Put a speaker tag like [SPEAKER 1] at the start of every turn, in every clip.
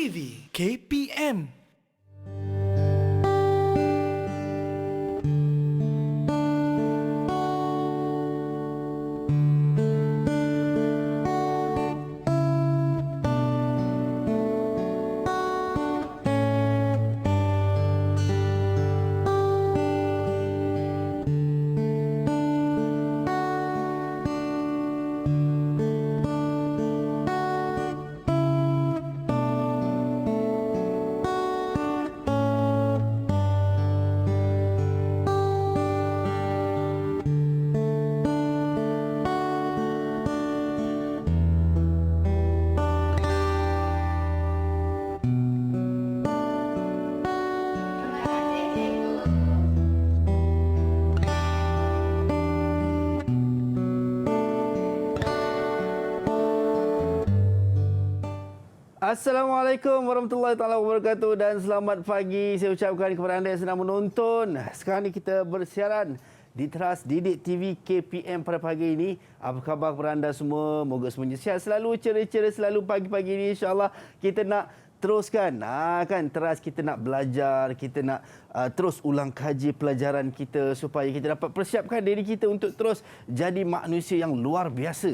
[SPEAKER 1] TV KPM.
[SPEAKER 2] Assalamualaikum warahmatullahi taala wabarakatuh dan selamat pagi saya ucapkan kepada anda yang sedang menonton. Sekarang ni kita bersiaran di Teras Didik TV KPM pada pagi ini. Apa khabar kepada anda semua? Moga semuanya sihat selalu, ceria-ceria selalu pagi-pagi ini. InsyaAllah kita nak teruskan kan Teras, kita nak belajar, kita nak terus ulang kaji pelajaran kita supaya kita dapat persiapkan diri kita untuk terus jadi manusia yang luar biasa.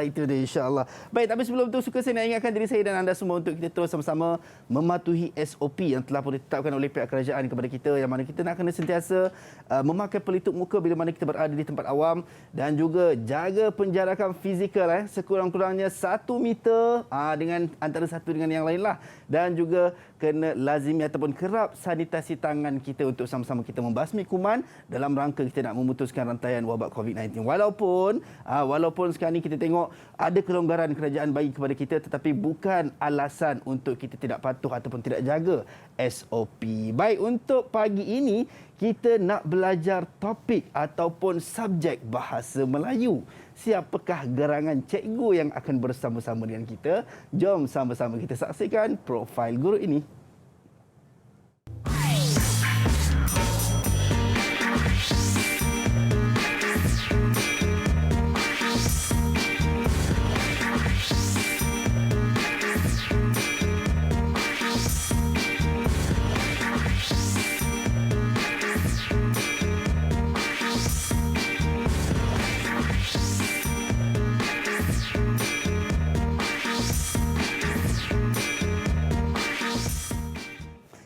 [SPEAKER 2] Itu dia insya-Allah. Baik, tapi sebelum tu suka saya nak ingatkan diri saya dan anda semua untuk kita terus sama-sama mematuhi SOP yang telah pun ditetapkan oleh pihak kerajaan kepada kita, yang mana kita nak kena sentiasa memakai pelitup muka bila mana kita berada di tempat awam dan juga jaga penjarakan fizikal sekurang-kurangnya 1 meter dengan antara satu dengan yang lain lah, dan juga kena lazimi ataupun kerap sanitasi tangan kita untuk sama-sama kita membasmi kuman dalam rangka kita nak memutuskan rantaian wabak COVID-19. Walaupun sekarang ni kita tengok ada kelonggaran kerajaan bagi kepada kita, tetapi bukan alasan untuk kita tidak patuh ataupun tidak jaga SOP. Baik, untuk pagi ini kita nak belajar topik ataupun subjek bahasa Melayu. Siapakah gerangan cikgu yang akan bersama-sama dengan kita? Jom sama-sama kita saksikan profil guru ini.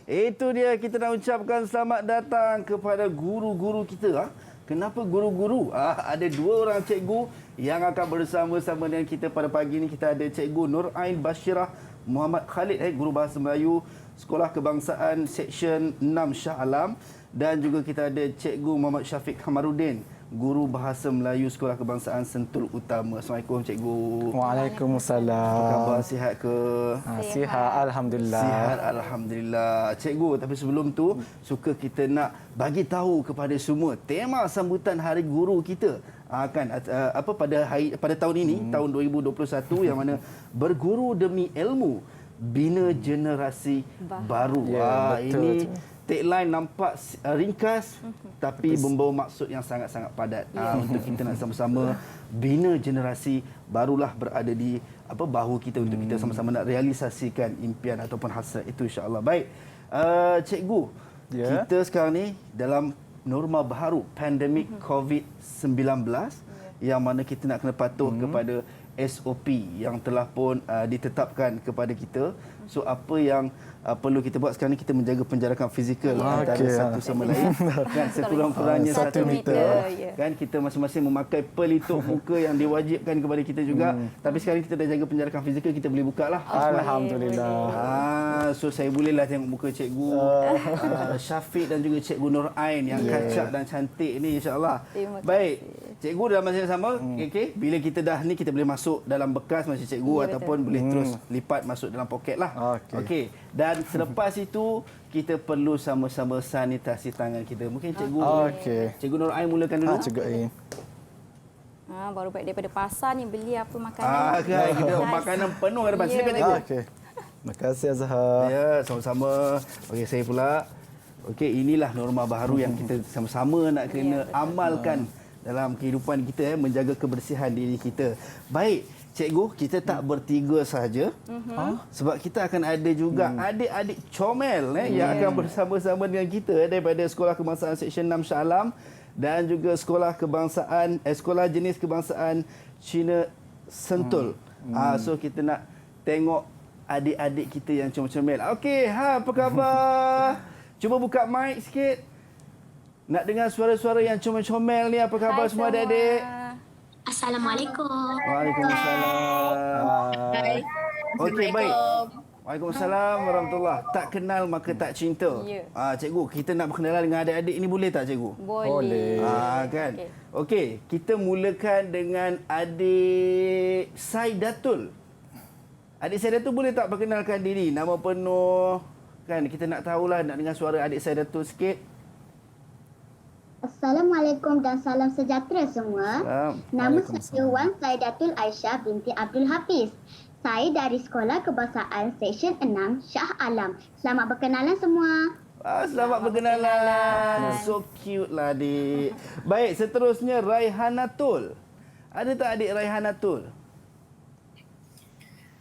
[SPEAKER 2] Itu dia, kita nak ucapkan selamat datang kepada guru-guru kita. Kenapa guru-guru? Ada 2 orang cikgu yang akan bersama-sama dengan kita pada pagi ini. Kita ada Cikgu Nur Ain Bashirah Muhammad Khalid, guru bahasa Melayu Sekolah Kebangsaan Seksyen 6 Shah Alam, dan juga kita ada Cikgu Muhammad Syafiq Kamaruddin, Guru Bahasa Melayu Sekolah Kebangsaan Sentul Utama. Assalamualaikum Cikgu.
[SPEAKER 3] Waalaikumsalam.
[SPEAKER 2] Apa khabar, sihat ke?
[SPEAKER 3] Sihat, Alhamdulillah.
[SPEAKER 2] Sihat, Alhamdulillah. Cikgu, tapi sebelum tu, suka kita nak bagi tahu kepada semua tema sambutan Hari Guru kita. Pada tahun ini, tahun 2021, yang mana berguru demi ilmu, bina generasi baru.
[SPEAKER 3] Ya, betul.
[SPEAKER 2] Ini tagline nampak ringkas tapi membawa maksud yang sangat-sangat padat. Untuk kita nak sama-sama bina generasi barulah berada di bahu kita untuk kita sama-sama nak realisasikan impian ataupun hasrat itu, insya-Allah. Baik, cikgu, kita sekarang ni dalam norma baru pandemik COVID-19, yang mana kita nak kena patuh kepada SOP yang telah pun ditetapkan kepada kita. So apa yang perlu kita buat sekarang ni, kita menjaga penjarakan fizikal antara satu sama lain, kan, sekurang-kurangnya 1 meter. Kan, kita masing-masing memakai pelitup muka yang diwajibkan kepada kita juga. Tapi sekarang kita dah jaga penjarakan fizikal, kita boleh buka lah.
[SPEAKER 3] Alhamdulillah.
[SPEAKER 2] So saya bolehlah tengok muka cikgu Syafiq dan juga cikgu Nur Ain yang kacak dan cantik ni, insya-Allah. Baik, cikgu dalam masa yang sama, bila kita dah ni, kita boleh masuk dalam bekas macam cikgu, ataupun boleh terus lipat masuk dalam poket lah. Okey. Dan selepas itu kita perlu sama-sama sanitasi tangan kita. Mungkin cikgu Cikgu Nur Ain mulakan dulu.
[SPEAKER 3] Cikgu Ain.
[SPEAKER 4] Baru balik daripada pasar ni beli apa makanan.
[SPEAKER 2] Kita makanan penuh kat depan. Silakan cikgu.
[SPEAKER 3] Terima kasih Azhar.
[SPEAKER 2] Ya, sama-sama. Okey, saya pula. Okey, inilah norma baru yang kita sama-sama nak kena amalkan dalam kehidupan kita, menjaga kebersihan diri kita. Baik, cikgu, kita tak bertiga sahaja. Sebab kita akan ada juga adik-adik comel yang akan bersama-sama dengan kita daripada Sekolah Kebangsaan Seksyen 6 Shah Alam dan juga Sekolah Jenis Kebangsaan Cina Sentul. So kita nak tengok adik-adik kita yang comel-comel. Okey, apa khabar? Cuba buka mic sikit. Nak dengar suara-suara yang comel-comel ni. Apa khabar semua adik-adik?
[SPEAKER 5] Assalamualaikum.
[SPEAKER 2] Waalaikumsalam.
[SPEAKER 5] Hai.
[SPEAKER 2] Okey, baik. Waalaikumsalam warahmatullahi. Tak kenal maka tak cinta.
[SPEAKER 4] Ya.
[SPEAKER 2] Cikgu, kita nak berkenalan dengan adik-adik ini boleh tak cikgu?
[SPEAKER 4] Boleh.
[SPEAKER 2] Kan? Okey, kita mulakan dengan adik Saidatul. Adik Saidatul boleh tak perkenalkan diri? Nama penuh. Kan kita nak tahulah, nak dengar suara adik Saidatul sikit.
[SPEAKER 5] Assalamualaikum dan salam sejahtera semua. Nama saya Wan Saidatul Aisyah binti Abdul Hafiz. Saya dari Sekolah Kebangsaan Seksyen 6 Shah Alam. Selamat berkenalan semua.
[SPEAKER 2] Selamat berkenalan. So cute lah adik. Baik, seterusnya Raihanatul. Ada tak adik Raihanatul?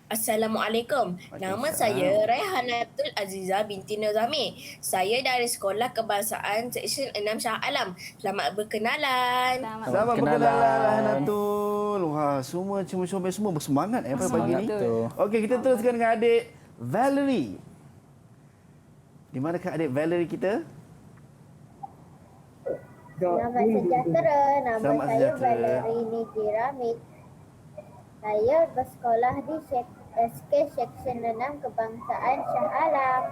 [SPEAKER 6] Assalamualaikum. Nama saya Raihanatul Azizah binti Nozami. Saya dari Sekolah Kebangsaan Seksyen 6 Shah Alam. Selamat berkenalan.
[SPEAKER 2] Selamat berkenalan Raihanatul. Wah, semua comel-comel semua bersemangat pada pagi ni. Okey, kita teruskan dengan adik Valerie. Di manakah adik Valerie kita?
[SPEAKER 5] Selamat sejahtera. Nama
[SPEAKER 2] Selamat
[SPEAKER 5] saya
[SPEAKER 2] sejahtera.
[SPEAKER 5] Valerie Niji Ramid. Saya bersekolah di SK Seksyen 6 Kebangsaan Shah Alam.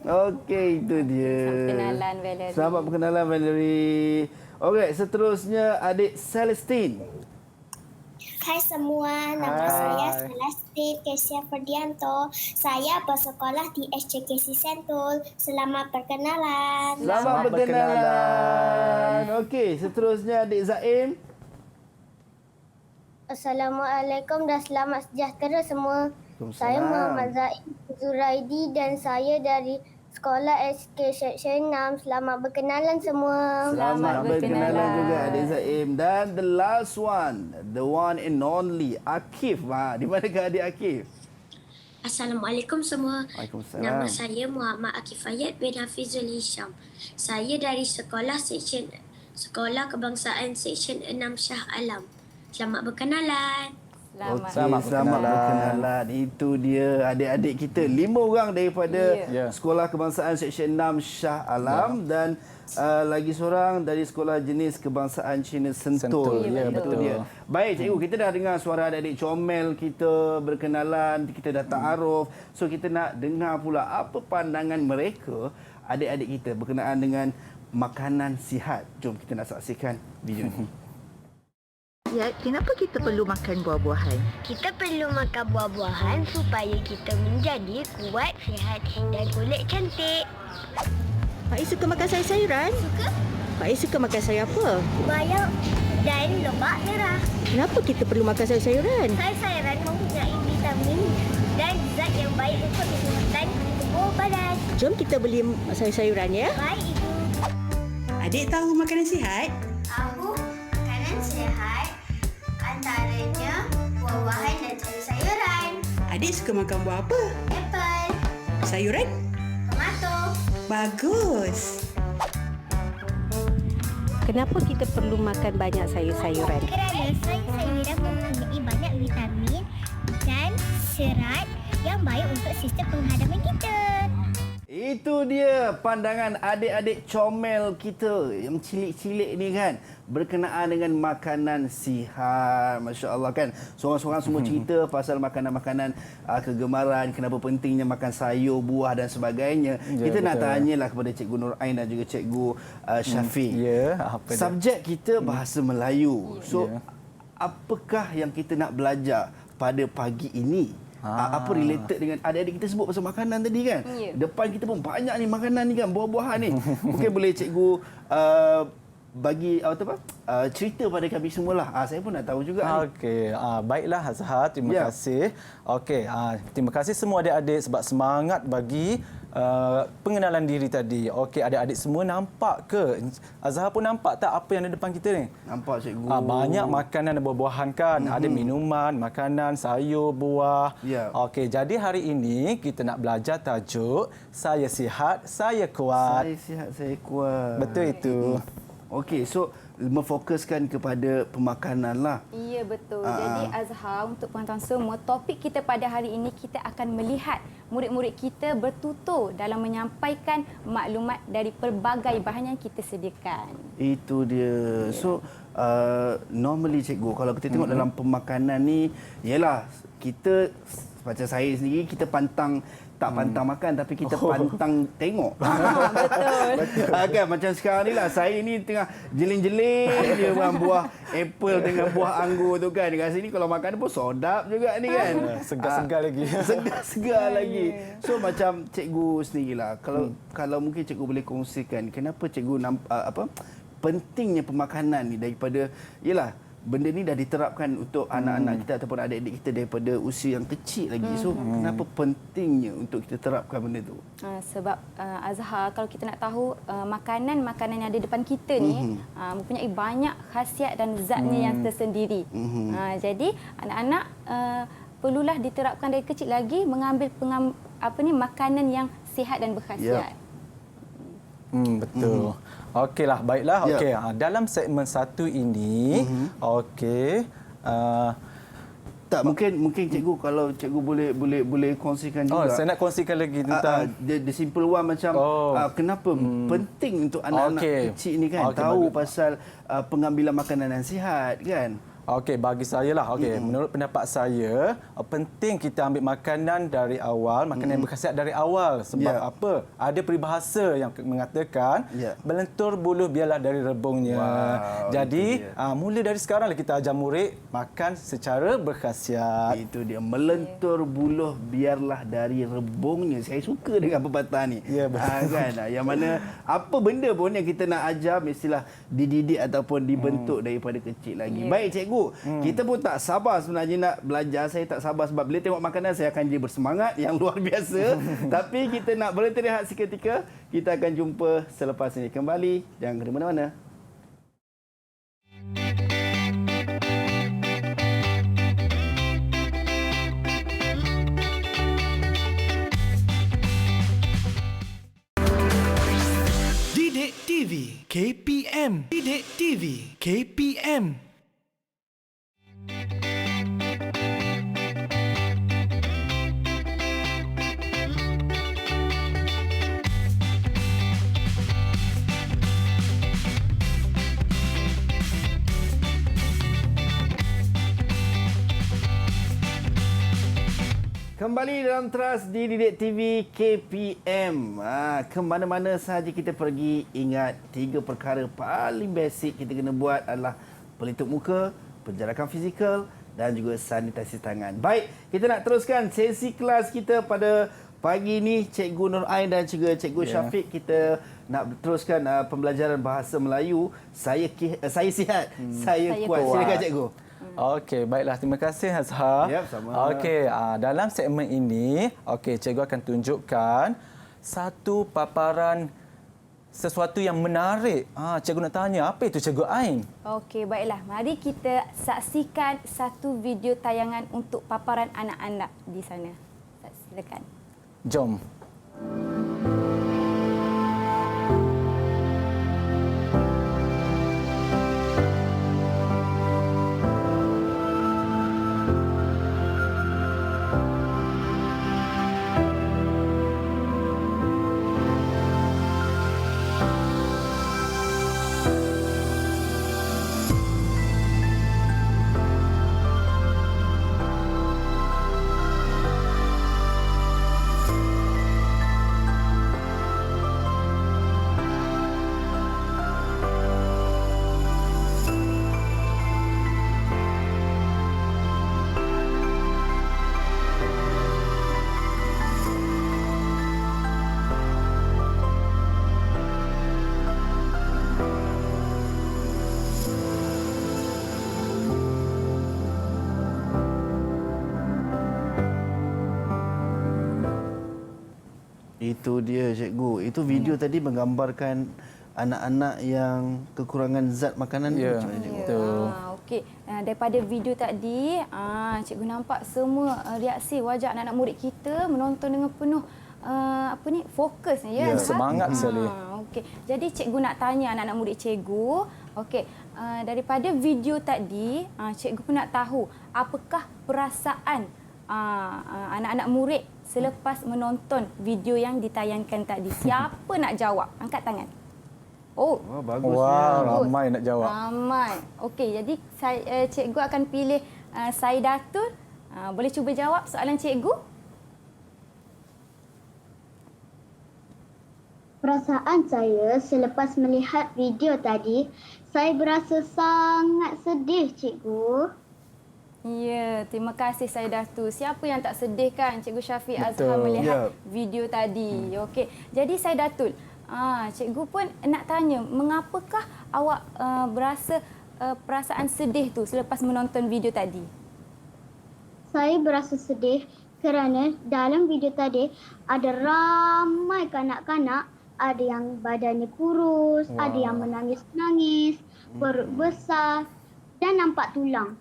[SPEAKER 2] Okey, itu dia.
[SPEAKER 4] Perkenalan Valerie.
[SPEAKER 2] Selamat berkenalan Valerie. Okey, seterusnya adik Celestine.
[SPEAKER 7] Hai semua, nama saya Celestine Kesia Ferdianto. Saya bersekolah di SCKC Sentul. Selamat berkenalan.
[SPEAKER 2] Selamat berkenalan. Okey, seterusnya adik Zaim.
[SPEAKER 7] Assalamualaikum dan selamat sejahtera semua. Saya Muhammad Zaim Zuraidi dan saya dari Sekolah SK Seksyen 6. Selamat berkenalan semua.
[SPEAKER 2] Selamat berkenalan juga adik Zaim. Dan the last one, the one and only, Akif. Di manakah adik Akif?
[SPEAKER 8] Assalamualaikum semua.
[SPEAKER 2] Waalaikumsalam.
[SPEAKER 8] Nama saya Muhammad Akif Ayat bin Hafizul Hisham. Saya dari Sekolah Kebangsaan Seksyen 6 Shah Alam. Selamat berkenalan.
[SPEAKER 2] Okey, selamat berkenalan. Itu dia adik-adik kita. 5 orang daripada Sekolah Kebangsaan Seksyen 6 Shah Alam dan lagi seorang dari Sekolah Jenis Kebangsaan Cina Sentul.
[SPEAKER 3] Ya,
[SPEAKER 2] Itu dia. Baik cikgu, kita dah dengar suara adik-adik comel kita berkenalan, kita dah ta'aruf. So kita nak dengar pula apa pandangan mereka, adik-adik kita berkenaan dengan makanan sihat. Jom kita nak saksikan video ni.
[SPEAKER 9] Ya, kenapa kita perlu makan buah-buahan?
[SPEAKER 7] Kita perlu makan buah-buahan supaya kita menjadi kuat, sihat dan kulit cantik.
[SPEAKER 9] Pak Is suka makan sayur-sayuran?
[SPEAKER 7] Suka?
[SPEAKER 9] Pak Is suka makan sayur apa?
[SPEAKER 7] Bayam dan lemak merah.
[SPEAKER 9] Kenapa kita perlu makan sayur-sayuran?
[SPEAKER 7] Sayur-sayuran mempunyai vitamin dan zat yang baik untuk kesihatan tubuh badan.
[SPEAKER 9] Jom kita beli sayur-sayuran ya.
[SPEAKER 7] Baik Ibu.
[SPEAKER 9] Adik tahu makanan sihat?
[SPEAKER 7] Tahu makanan sihat antaranya buah-buahan dan sayur-sayuran.
[SPEAKER 9] Adik suka makan buah apa?
[SPEAKER 7] Apple,
[SPEAKER 9] Sayuran?
[SPEAKER 7] tomato.
[SPEAKER 9] Bagus.
[SPEAKER 10] Kenapa kita perlu makan banyak sayur-sayuran?
[SPEAKER 7] Kerana sayur-sayuran mempunyai banyak vitamin dan serat yang baik untuk sistem penghadapan kita.
[SPEAKER 2] Itu dia pandangan adik-adik comel kita yang cilik-cilik ni kan, berkenaan dengan makanan sihat. Masya Allah kan. Seorang-seorang semua cerita pasal makanan-makanan kegemaran, kenapa pentingnya makan sayur, buah dan sebagainya.
[SPEAKER 3] Ya,
[SPEAKER 2] Kita nak
[SPEAKER 3] betul.
[SPEAKER 2] tanyalah kepada Cikgu Nur Ain dan juga Cikgu Syafiq.
[SPEAKER 3] Apa dia?
[SPEAKER 2] Subjek kita bahasa Melayu. So apakah yang kita nak belajar pada pagi ini? Apa related dengan adik-adik kita sebut pasal makanan tadi kan? Depan kita pun banyak ni makanan ni kan, buah-buahan ni. Mungkin boleh cikgu bagi cerita pada kami semualah. Saya pun nak tahu juga ni.
[SPEAKER 3] Okey, baiklah Azhar, terima kasih. Okey, terima kasih semua adik-adik sebab semangat bagi pengenalan diri tadi. Okey, adik-adik semua nampak ke? Azhar pun nampak tak apa yang ada depan kita ni?
[SPEAKER 2] Nampak cikgu.
[SPEAKER 3] Banyak makanan dan buah-buahan kan. Ada minuman, makanan, sayur, buah.
[SPEAKER 2] Ya.
[SPEAKER 3] Okey, jadi hari ini kita nak belajar tajuk Saya Sihat, Saya Kuat.
[SPEAKER 2] Saya sihat, saya kuat.
[SPEAKER 3] Betul itu.
[SPEAKER 2] Okey, so memfokuskan kepada pemakanan lah.
[SPEAKER 4] Ya, betul. Jadi Azhar, untuk penonton semua, topik kita pada hari ini kita akan melihat murid-murid kita bertutur dalam menyampaikan maklumat dari pelbagai bahan yang kita sediakan.
[SPEAKER 2] Itu dia. So, normally cikgu, kalau kita tengok dalam pemakanan ni, yalah, kita macam saya sendiri, kita pantang tak pantang makan tapi kita pantang tengok.
[SPEAKER 4] Betul.
[SPEAKER 2] Kan macam sekarang ni lah, saya ni tengah jeling-jeling dia buah apple dengan buah anggur tu kan. Dekat sini kalau makan pun sedap juga ni kan.
[SPEAKER 3] Segar-segar lagi.
[SPEAKER 2] Segar-segar lagi. So macam cikgu sendirilah, kalau mungkin cikgu boleh kongsikan kenapa cikgu pentingnya pemakanan ni daripada, yalah, benda ni dah diterapkan untuk anak-anak kita ataupun adik-adik kita daripada usia yang kecil lagi. So, kenapa pentingnya untuk kita terapkan benda tu?
[SPEAKER 4] Sebab Azhar, kalau kita nak tahu makanan-makanan yang ada depan kita ni mempunyai banyak khasiat dan zatnya yang tersendiri. Jadi, anak-anak perlulah diterapkan dari kecil lagi mengambil makanan yang sihat dan berkhasiat.
[SPEAKER 3] Betul. Okeylah, baiklah. Okey, dalam segmen satu ini, okey,
[SPEAKER 2] tak mungkin cikgu, kalau cikgu boleh kongsikan juga.
[SPEAKER 3] Saya nak kongsikan lagi tentang
[SPEAKER 2] the simple one macam kenapa penting untuk anak-anak kecil ni kan tahu pasal pengambilan makanan yang sihat kan.
[SPEAKER 3] Okey, bagi saya lah. Okey, menurut pendapat saya, penting kita ambil makanan dari awal, makanan yang berkhasiat dari awal. Sebab apa? Ada peribahasa yang mengatakan, melentur buluh biarlah dari rebungnya. Jadi, mula dari sekaranglah kita ajar murid makan secara berkhasiat.
[SPEAKER 2] Itu dia, melentur buluh biarlah dari rebungnya. Saya suka dengan pepatah ni.
[SPEAKER 3] Ya, betul.
[SPEAKER 2] Kan? Yang mana apa benda pun yang kita nak ajar mestilah dididik ataupun dibentuk daripada kecil lagi. Baik cikgu, kita pun tak sabar sebenarnya nak belajar. Saya tak sabar sebab bila tengok makanan saya akan jadi bersemangat yang luar biasa. Tapi kita nak berhenti rehat seketika. Kita akan jumpa selepas ini. Kembali, jangan ke mana-mana.
[SPEAKER 1] Didik TV KPM. Didik TV KPM.
[SPEAKER 2] Kembali dalam Trust di Didik TV KPM. Ke mana-mana sahaja kita pergi, ingat 3 perkara paling basic kita kena buat adalah pelitup muka, penjarakan fizikal dan juga sanitasi tangan. Baik, kita nak teruskan sesi kelas kita pada pagi ini. Cikgu Nur Ain dan juga Cikgu Syafiq, kita nak teruskan pembelajaran bahasa Melayu. Saya sihat, saya kuat. Silakan cikgu.
[SPEAKER 3] Okey, baiklah. Terima kasih Azhar.
[SPEAKER 2] Sama.
[SPEAKER 3] Okey, dalam segmen ini, cikgu akan tunjukkan satu paparan sesuatu yang menarik. Cikgu nak tanya, apa itu Cikgu Ain?
[SPEAKER 4] Okey, baiklah. Mari kita saksikan satu video tayangan untuk paparan anak-anak di sana. Silakan.
[SPEAKER 3] Jom.
[SPEAKER 2] Itu dia cikgu. Itu video tadi menggambarkan anak-anak yang kekurangan zat makanan tu macam mana cikgu?
[SPEAKER 4] Okey, daripada video tadi, cikgu nampak semua reaksi wajah anak-anak murid kita menonton dengan penuh fokus ya.
[SPEAKER 3] Semangat sekali.
[SPEAKER 4] Okey. Jadi cikgu nak tanya anak-anak murid cikgu, okey, daripada video tadi, cikgu pun nak tahu apakah perasaan anak-anak murid selepas menonton video yang ditayangkan tadi. Siapa nak jawab? Angkat tangan. Oh,
[SPEAKER 2] bagus.
[SPEAKER 3] Wah, ramai nak jawab.
[SPEAKER 4] Ramai. Okey, jadi cikgu akan pilih Saidatul. Boleh cuba jawab soalan cikgu?
[SPEAKER 5] Perasaan saya selepas melihat video tadi, saya berasa sangat sedih, cikgu.
[SPEAKER 4] Ya, terima kasih Saidatul. Siapa yang tak sedih kan Cikgu Syafiq Azhar melihat video tadi. Okey. Jadi Saidatul, cikgu pun nak tanya, mengapakah awak berasa perasaan sedih tu selepas menonton video tadi?
[SPEAKER 5] Saya berasa sedih kerana dalam video tadi ada ramai kanak-kanak, ada yang badannya kurus, ada yang menangis-nangis, perut besar dan nampak tulang.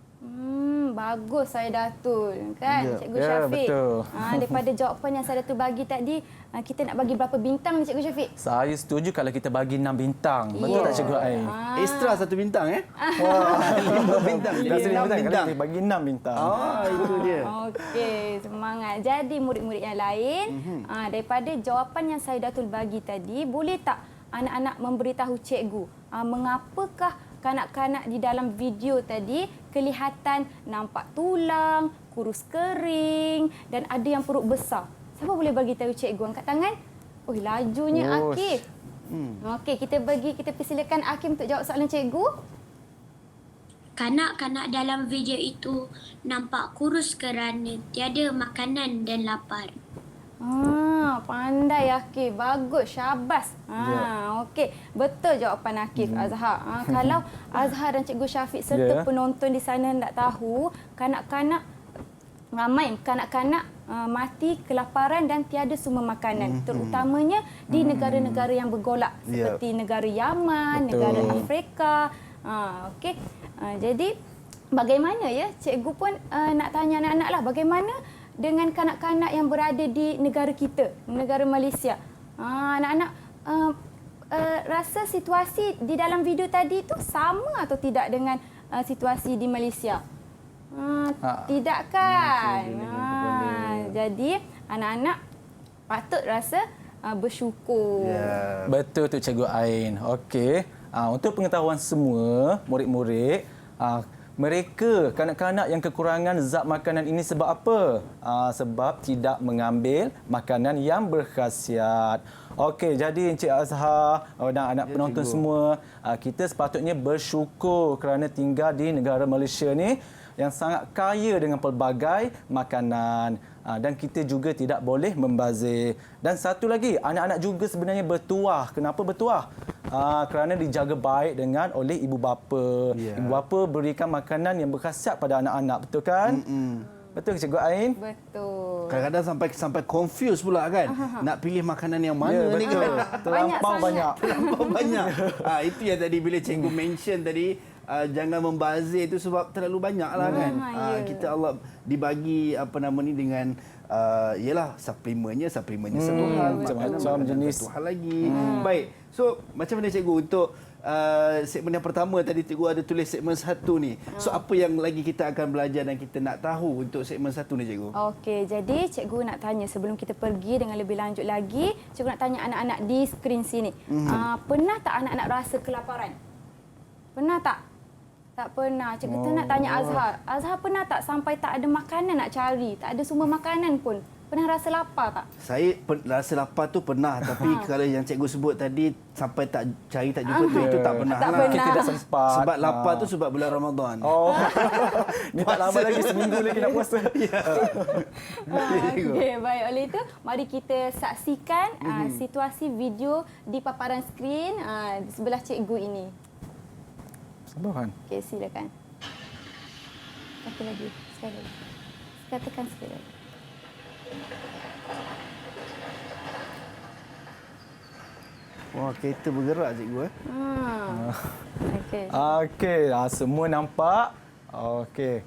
[SPEAKER 4] Bagus Saidatul kan Cikgu Syafiq.
[SPEAKER 3] Betul.
[SPEAKER 4] Daripada jawapan yang Saidatul bagi tadi, kita nak bagi berapa bintang ni Cikgu Syafiq?
[SPEAKER 3] Saya setuju kalau kita bagi 6 bintang. Betul tak Cikgu Ain?
[SPEAKER 2] Extra 1 bintang Wah, 5 bintang.
[SPEAKER 3] Rasa 5 bintang.
[SPEAKER 2] Kita
[SPEAKER 3] Bagi 6 bintang.
[SPEAKER 2] Itu dia.
[SPEAKER 4] Okey, semangat. Jadi murid-murid yang lain, daripada jawapan yang Saidatul bagi tadi, boleh tak anak-anak memberitahu cikgu mengapakah kanak-kanak di dalam video tadi kelihatan nampak tulang, kurus kering dan ada yang perut besar. Siapa boleh bagi tahu cikgu? Angkat tangan. Oh, lajunya Akif. Okey, kita persilakan Akif untuk jawab soalan cikgu.
[SPEAKER 8] Kanak-kanak dalam video itu nampak kurus kerana tiada makanan dan lapar.
[SPEAKER 4] Pandai Akif. Bagus, syabas. Okey, betul jawapan Akif Azhar. Kalau Azhar dan Cikgu Syafiq serta penonton di sana nak tahu, ramai kanak-kanak mati kelaparan dan tiada sumber makanan, terutamanya di negara-negara yang bergolak seperti negara Yaman, negara Afrika. Okey. Jadi bagaimana ya? Cikgu pun nak tanya anak-anaklah, bagaimana dengan kanak-kanak yang berada di negara kita, negara Malaysia. Anak-anak rasa situasi di dalam video tadi itu sama atau tidak dengan situasi di Malaysia? Tidak kan? Jadi anak-anak patut rasa bersyukur.
[SPEAKER 3] Betul tu Cikgu Ain. Okey. Untuk pengetahuan semua murid-murid, mereka, kanak-kanak yang kekurangan zat makanan ini sebab apa? Sebab tidak mengambil makanan yang berkhasiat. Okey, jadi Encik Azhar dan anak penonton semua, kita sepatutnya bersyukur kerana tinggal di negara Malaysia ni yang sangat kaya dengan pelbagai makanan. Dan kita juga tidak boleh membazir. Dan satu lagi, anak-anak juga sebenarnya bertuah. Kenapa bertuah? Kerana dijaga baik oleh ibu bapa. Ibu bapa berikan makanan yang berkhasiat pada anak-anak, betul kan? Betul ke Cikgu Ain?
[SPEAKER 4] Betul.
[SPEAKER 2] Kadang-kadang sampai confuse pula kan. Nak pilih makanan yang mana ni kan?
[SPEAKER 3] Terlampau banyak.
[SPEAKER 2] Terlampau banyak. Itu yang tadi bila cikgu mention tadi, jangan membazir itu sebab terlalu banyaklah kan. Kita Allah dibagi dengan ialah suplemennya satu hal, macam jenis satu hal lagi. Baik. So macam mana cikgu untuk segmen yang pertama tadi cikgu ada tulis segmen 1 ni. So apa yang lagi kita akan belajar dan kita nak tahu untuk segmen 1 ni cikgu? Okey,
[SPEAKER 4] jadi cikgu nak tanya sebelum kita pergi dengan lebih lanjut lagi, cikgu nak tanya anak-anak di skrin sini. Pernah tak anak-anak rasa kelaparan? Pernah tak? Tak pernah. Cikgu nak tanya Azhar. Azhar pernah tak sampai tak ada makanan nak cari? Tak ada sumber makanan pun. Pernah rasa lapar tak?
[SPEAKER 2] Saya rasa lapar tu pernah. Tapi kalau yang cikgu sebut tadi sampai tak cari tak jumpa tu, itu tak pernah.
[SPEAKER 4] Tak pernah.
[SPEAKER 3] Kita tak sempat.
[SPEAKER 2] Sebab lapar tu sebab bulan Ramadan.
[SPEAKER 3] Ni tak lama lagi, seminggu lagi nak puasa.
[SPEAKER 4] Okey, baik. Oleh itu, mari kita saksikan situasi video di paparan skrin di sebelah cikgu ini.
[SPEAKER 3] Sabaran.
[SPEAKER 4] Okey, silakan. Satu lagi. Sekali lagi. Katakan sekali lagi.
[SPEAKER 2] Wah, kereta bergerak cikgu
[SPEAKER 4] Okey.
[SPEAKER 3] Okey, semua nampak. Okey,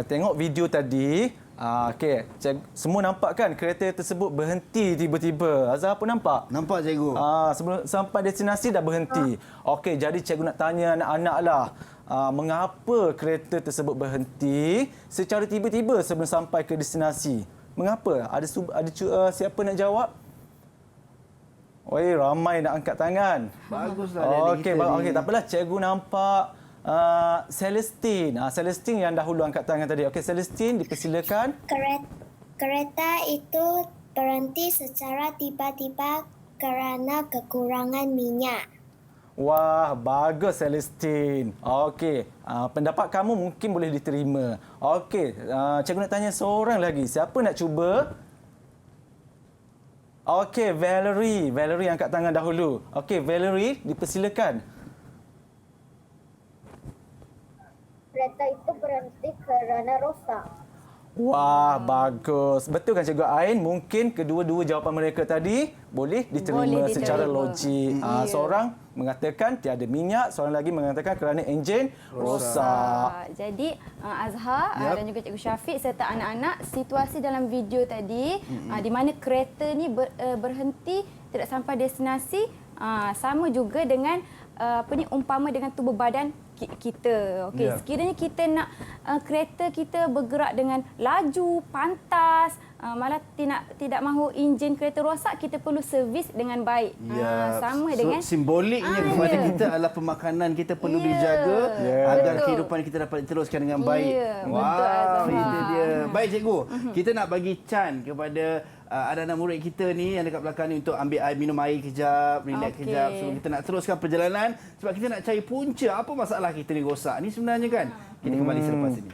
[SPEAKER 3] tengok video tadi. Okey, semua nampak kan kereta tersebut berhenti tiba-tiba. Azhar pun nampak?
[SPEAKER 2] Nampak cikgu.
[SPEAKER 3] Sebelum sampai destinasi dah berhenti. Okey, jadi cikgu nak tanya anak-anak lah. Mengapa kereta tersebut berhenti secara tiba-tiba sebelum sampai ke destinasi? Mengapa? Siapa nak jawab? Oi, ramai nak angkat tangan.
[SPEAKER 2] Baguslah.
[SPEAKER 3] Okey, tak apalah. Cikgu nampak Celestine. Celestine yang dahulu angkat tangan tadi. Okey, Celestine, dipersilakan.
[SPEAKER 7] Kereta itu berhenti secara tiba-tiba kerana kekurangan minyak.
[SPEAKER 3] Wah, bagus Celestine. Okey, pendapat kamu mungkin boleh diterima. Okey, cikgu nak tanya seorang lagi. Siapa nak cuba? Okey, Valerie. Valerie angkat tangan dahulu. Okey, Valerie, dipersilakan.
[SPEAKER 7] Kereta itu berhenti kerana rosak.
[SPEAKER 3] Wah, bagus. Betul kan Cikgu Ain? Mungkin kedua-dua jawapan mereka tadi boleh diterima secara logik. Seorang mengatakan tiada minyak, seorang lagi mengatakan kerana enjin rosak.
[SPEAKER 4] Jadi Azhar dan juga Cikgu Syafiq serta anak-anak, situasi dalam video tadi di mana kereta ni berhenti tidak sampai destinasi sama juga dengan umpama dengan tubuh badan kita. Okey, sekiranya kita nak kereta kita bergerak dengan laju, pantas, malah tidak mahu enjin kereta rosak, kita perlu servis dengan baik. Sama dengan
[SPEAKER 2] simboliknya kepada kita adalah pemakanan kita perlu dijaga agar kehidupan kita dapat diteruskan dengan baik. Wow, itu dia. Baik cikgu, kita nak bagi chance kepada anak-anak murid kita ni yang dekat belakang ni untuk ambil air, minum air kejap, relax kejap. So kita nak teruskan perjalanan sebab kita nak cari punca apa masalah kita ni rosak ni sebenarnya kan. Kita kembali selepas ini.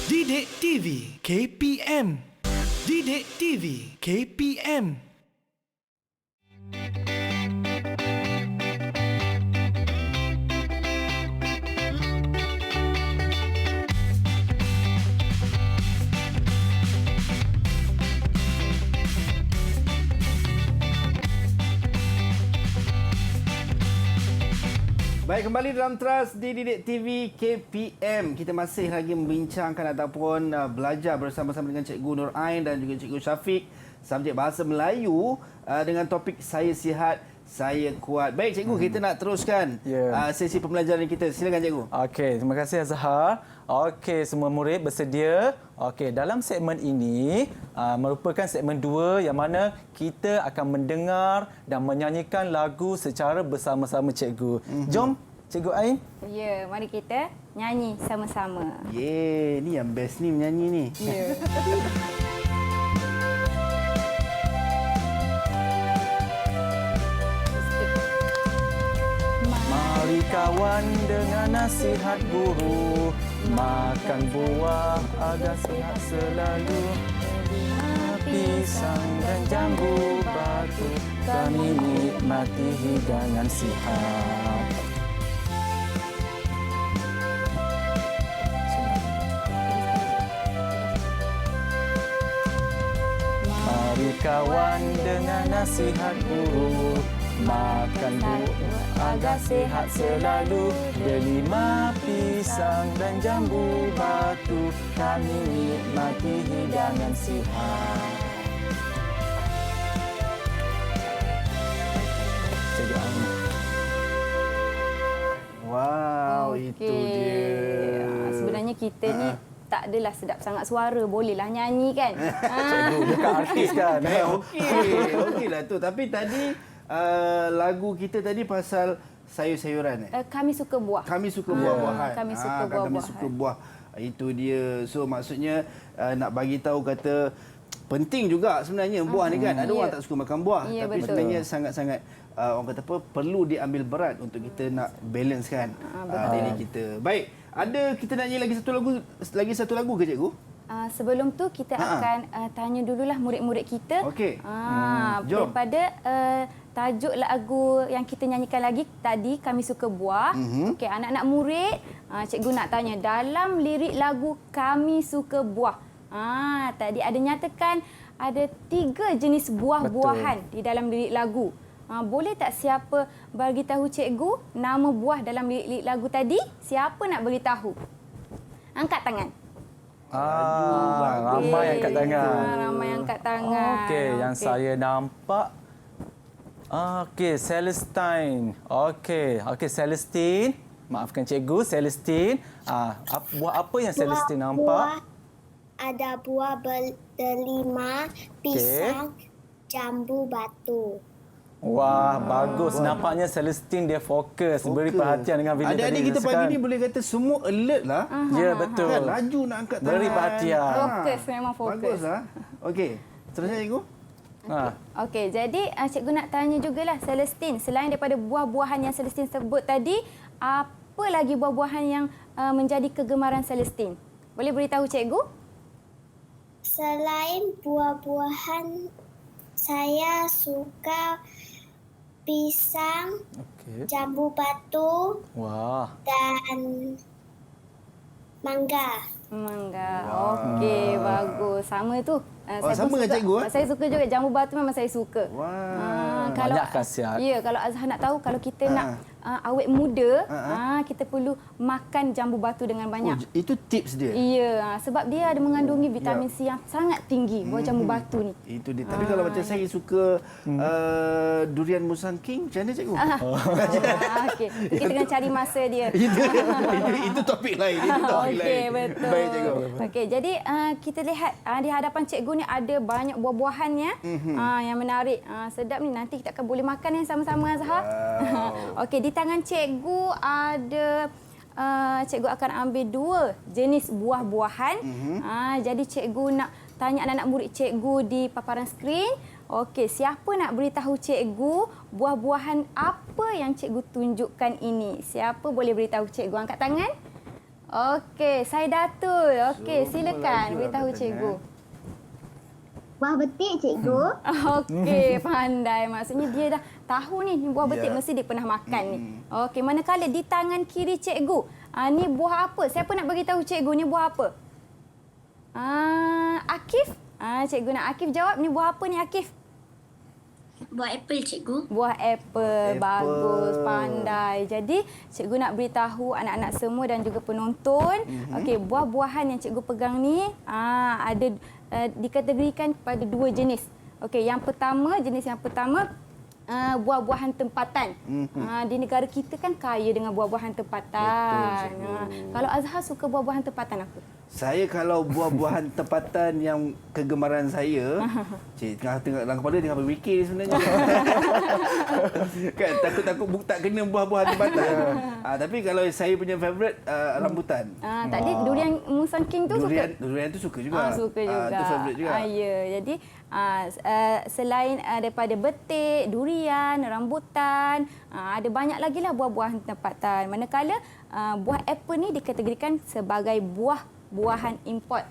[SPEAKER 1] Didik TV KPM. Didik TV KPM.
[SPEAKER 2] Baik, kembali dalam Trust di Didik TV KPM. Kita masih lagi membincangkan ataupun belajar bersama-sama dengan Cikgu Nur Ain dan juga Cikgu Syafiq subjek Bahasa Melayu dengan topik Saya Sihat, Saya Kuat. Baik Cikgu, kita nak teruskan sesi pembelajaran kita. Silakan Cikgu.
[SPEAKER 3] Okey, terima kasih Azhar. Okey, semua murid bersedia. Okey, dalam segmen ini merupakan segmen 2 yang mana kita akan mendengar dan menyanyikan lagu secara bersama-sama cikgu. Jom Cikgu Ain.
[SPEAKER 4] Ya, mari kita nyanyi sama-sama.
[SPEAKER 2] Ni yang best ni menyanyi ni.
[SPEAKER 4] Ya.
[SPEAKER 3] Mari kawan dengan nasihat guru, makan buah agar sihat selalu. Pisang dan jambu batu, kami nikmati hidangan sihat. Mari kawan dengan nasihat guru, makan buah agar sihat selalu. Delima, pisang dan jambu batu, kami nikmati hidangan sihat.
[SPEAKER 2] Wow, itu dia.
[SPEAKER 4] Sebenarnya kita ni tak adalah sedap sangat suara, bolehlah nyanyi kan.
[SPEAKER 3] Cikgu bukan artis kan.
[SPEAKER 2] Okeylah tu. Tapi tadi lagu kita tadi pasal sayur-sayuran.
[SPEAKER 4] Kami suka buah.
[SPEAKER 2] Kami suka buah-buahan.
[SPEAKER 4] Kami suka buah-buahan.
[SPEAKER 2] Kami suka buah. Itu dia. So maksudnya nak bagi tahu kata penting juga sebenarnya buah ni kan. Ada orang tak suka makan buah, tapi betul. Sebenarnya sangat-sangat orang kata apa, perlu diambil berat untuk kita nak balance kan daily kita. Baik, Ada kita nak nyanyi lagi satu lagu ke cikgu?
[SPEAKER 4] Sebelum tu kita akan tanya dululah murid-murid kita.
[SPEAKER 2] Okey. Jom.
[SPEAKER 4] Daripada tajuk lagu yang kita nyanyikan lagi tadi, Kami Suka Buah. Okey, anak-anak murid, cikgu nak tanya dalam lirik lagu Kami Suka Buah. Tadi ada nyatakan ada 3 jenis buah-buahan di dalam lirik lagu. Boleh tak siapa bagi tahu cikgu nama buah dalam lirik lagu tadi? Siapa nak beritahu? Angkat tangan.
[SPEAKER 3] Ramai yang angkat tangan.
[SPEAKER 4] Ramai yang angkat tangan.
[SPEAKER 3] Okey, yang saya nampak. Okey, Celestine. Okey, Celestine. Maafkan cikgu, Celestine. Buah apa yang Celestine nampak?
[SPEAKER 7] Ada buah delima, pisang, jambu batu.
[SPEAKER 3] Wah, bagus. Nampaknya Celestine dia fokus. Beri perhatian dengan video tadi.
[SPEAKER 2] Adik-adik kita pagi ni boleh kata semua alert lah.
[SPEAKER 3] Ya, betul.
[SPEAKER 2] Kan, laju nak angkat tangan.
[SPEAKER 3] Beri perhatian.
[SPEAKER 4] Fokus, memang fokus.
[SPEAKER 2] Bagus lah. Okey, terusnya cikgu.
[SPEAKER 4] Okey, jadi cikgu nak tanya jugalah Celestine, selain daripada buah-buahan yang Celestine sebut tadi, apa lagi buah-buahan yang menjadi kegemaran Celestine? Boleh beritahu cikgu?
[SPEAKER 7] Selain buah-buahan, saya suka pisang, jambu batu, dan mangga.
[SPEAKER 4] Okey, bagus. Sama tu.
[SPEAKER 2] Sama dengan cikgu?
[SPEAKER 4] Saya suka juga jambu batu, memang saya suka.
[SPEAKER 3] Banyak khasiat.
[SPEAKER 4] Ya, kalau Azhar nak tahu, kalau kita nak awet muda, kita perlu makan jambu batu dengan banyak.
[SPEAKER 2] Itu tips dia?
[SPEAKER 4] Ya, sebab dia ada mengandungi vitamin C yang sangat tinggi, buah jambu batu ni.
[SPEAKER 2] Itu dia. Tapi kalau macam saya suka durian Musang King, macam mana cikgu?
[SPEAKER 4] Okey, kita kena cari masa dia.
[SPEAKER 2] Itu topik lain.
[SPEAKER 4] Okey, betul.
[SPEAKER 2] Baik, cikgu.
[SPEAKER 4] Okey, jadi kita lihat di hadapan cikgu ni ada banyak buah-buahannya yang menarik. Sedap ni, nanti kita akan boleh makan yang sama-sama, Azhar. Okey, di tangan cikgu ada cikgu akan ambil 2 jenis buah-buahan. Jadi cikgu nak tanya anak-anak murid cikgu di paparan skrin. Okey, siapa nak beritahu cikgu buah-buahan apa yang cikgu tunjukkan ini? Siapa boleh beritahu cikgu? Angkat tangan. Okey, Saidatul. Okey, silakan beritahu cikgu.
[SPEAKER 5] Buah betik, cikgu.
[SPEAKER 4] Okey, pandai. Maksudnya dia dah tahu ni buah betik, mesti dia pernah makan ni. Okey, manakala di tangan kiri cikgu, ni buah apa? Siapa nak beritahu cikgu ni buah apa? Akif? Cikgu nak Akif jawab, ni buah apa ni Akif?
[SPEAKER 8] Buah apple, cikgu.
[SPEAKER 4] Buah apple. Bagus, pandai. Jadi, cikgu nak beritahu anak-anak semua dan juga penonton, okey, buah-buahan yang cikgu pegang ni ada dikategorikan kepada 2 jenis. Okey, jenis yang pertama buah-buahan tempatan. Di negara kita kan kaya dengan buah-buahan tempatan. Kalau Azhar suka buah-buahan tempatan apa?
[SPEAKER 2] Saya kalau buah-buahan tempatan yang kegemaran saya, tengah dalam kepala tengah berfikir sebenarnya. Kan takut-takut tak kena buah-buahan tempatan. Tapi kalau saya punya favourite rambutan.
[SPEAKER 4] Tadi durian Musang King tu suka?
[SPEAKER 2] Durian tu suka juga.
[SPEAKER 4] Suka juga.
[SPEAKER 2] Itu favourite juga.
[SPEAKER 4] Ya, jadi selain daripada betik, durian, rambutan, ada banyak lagi lah buah-buahan tempatan. Manakala buah apple ni dikategorikan sebagai buahan import.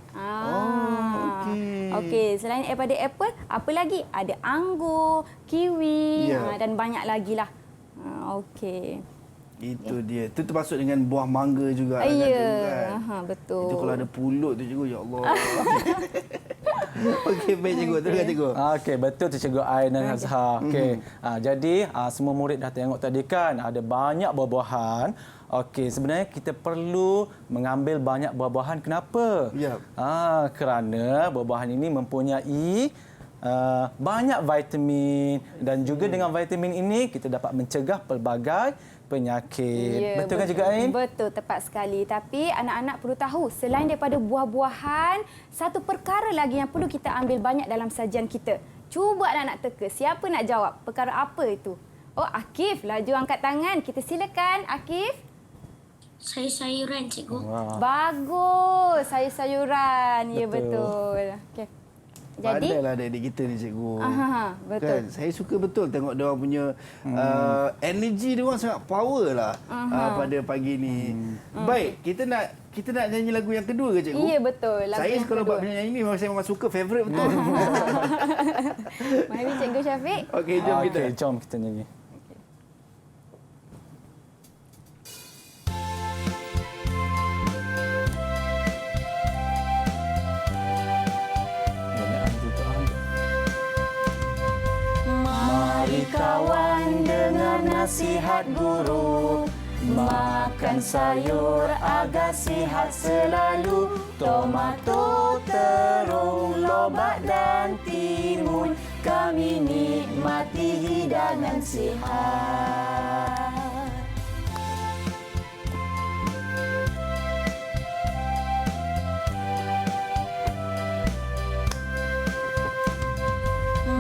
[SPEAKER 4] Okey, selain daripada apple, apa lagi? Ada anggur, kiwi, dan banyak lagi lah. Okey.
[SPEAKER 2] Itu dia. Itu termasuk dengan buah mangga juga.
[SPEAKER 4] Ya, betul.
[SPEAKER 2] Itu kalau ada pulut tu cikgu, ya Allah. Okey, baik cikgu. Teruskan cikgu.
[SPEAKER 3] Okey, betul tu cikgu Ain dan Azhar. Okey. Jadi semua murid dah tengok tadi kan ada banyak buah-buahan. Okey, sebenarnya kita perlu mengambil banyak buah-buahan. Kenapa? Kerana buah-buahan ini mempunyai banyak vitamin dan juga dengan vitamin ini kita dapat mencegah pelbagai penyakit. Betul kan juga Ain?
[SPEAKER 4] Betul, tepat sekali. Tapi anak-anak perlu tahu, selain daripada buah-buahan, satu perkara lagi yang perlu kita ambil banyak dalam sajian kita. Cuba anak-anak teka, siapa nak jawab? Perkara apa itu? Oh, Akif, laju angkat tangan. Kita silakan, Akif.
[SPEAKER 8] Sayur-sayuran, cikgu.
[SPEAKER 4] Bagus, sayur-sayuran. Ya, betul. Okay. Jadi
[SPEAKER 2] pandailah adik-adik kita ni cikgu.
[SPEAKER 4] Betul.
[SPEAKER 2] Kan? Saya suka betul tengok dia orang punya energi dia orang sangat power lah pada pagi ni. Baik, kita nak nyanyi lagu yang kedua ke cikgu?
[SPEAKER 4] Ya, betul. Lagu
[SPEAKER 2] Saya
[SPEAKER 4] yang
[SPEAKER 2] kalau
[SPEAKER 4] kedua.
[SPEAKER 2] buat penyanyi ni memang saya memang suka, favourite betul.
[SPEAKER 4] Mari Cikgu Syafiq.
[SPEAKER 2] Okey, jom kita.
[SPEAKER 3] Okey, jom kita nyanyi. Mari kawan dengar nasihat guru, makan sayur agar sihat selalu. Tomato, terung, lobak dan timun, kami nikmati hidangan sihat.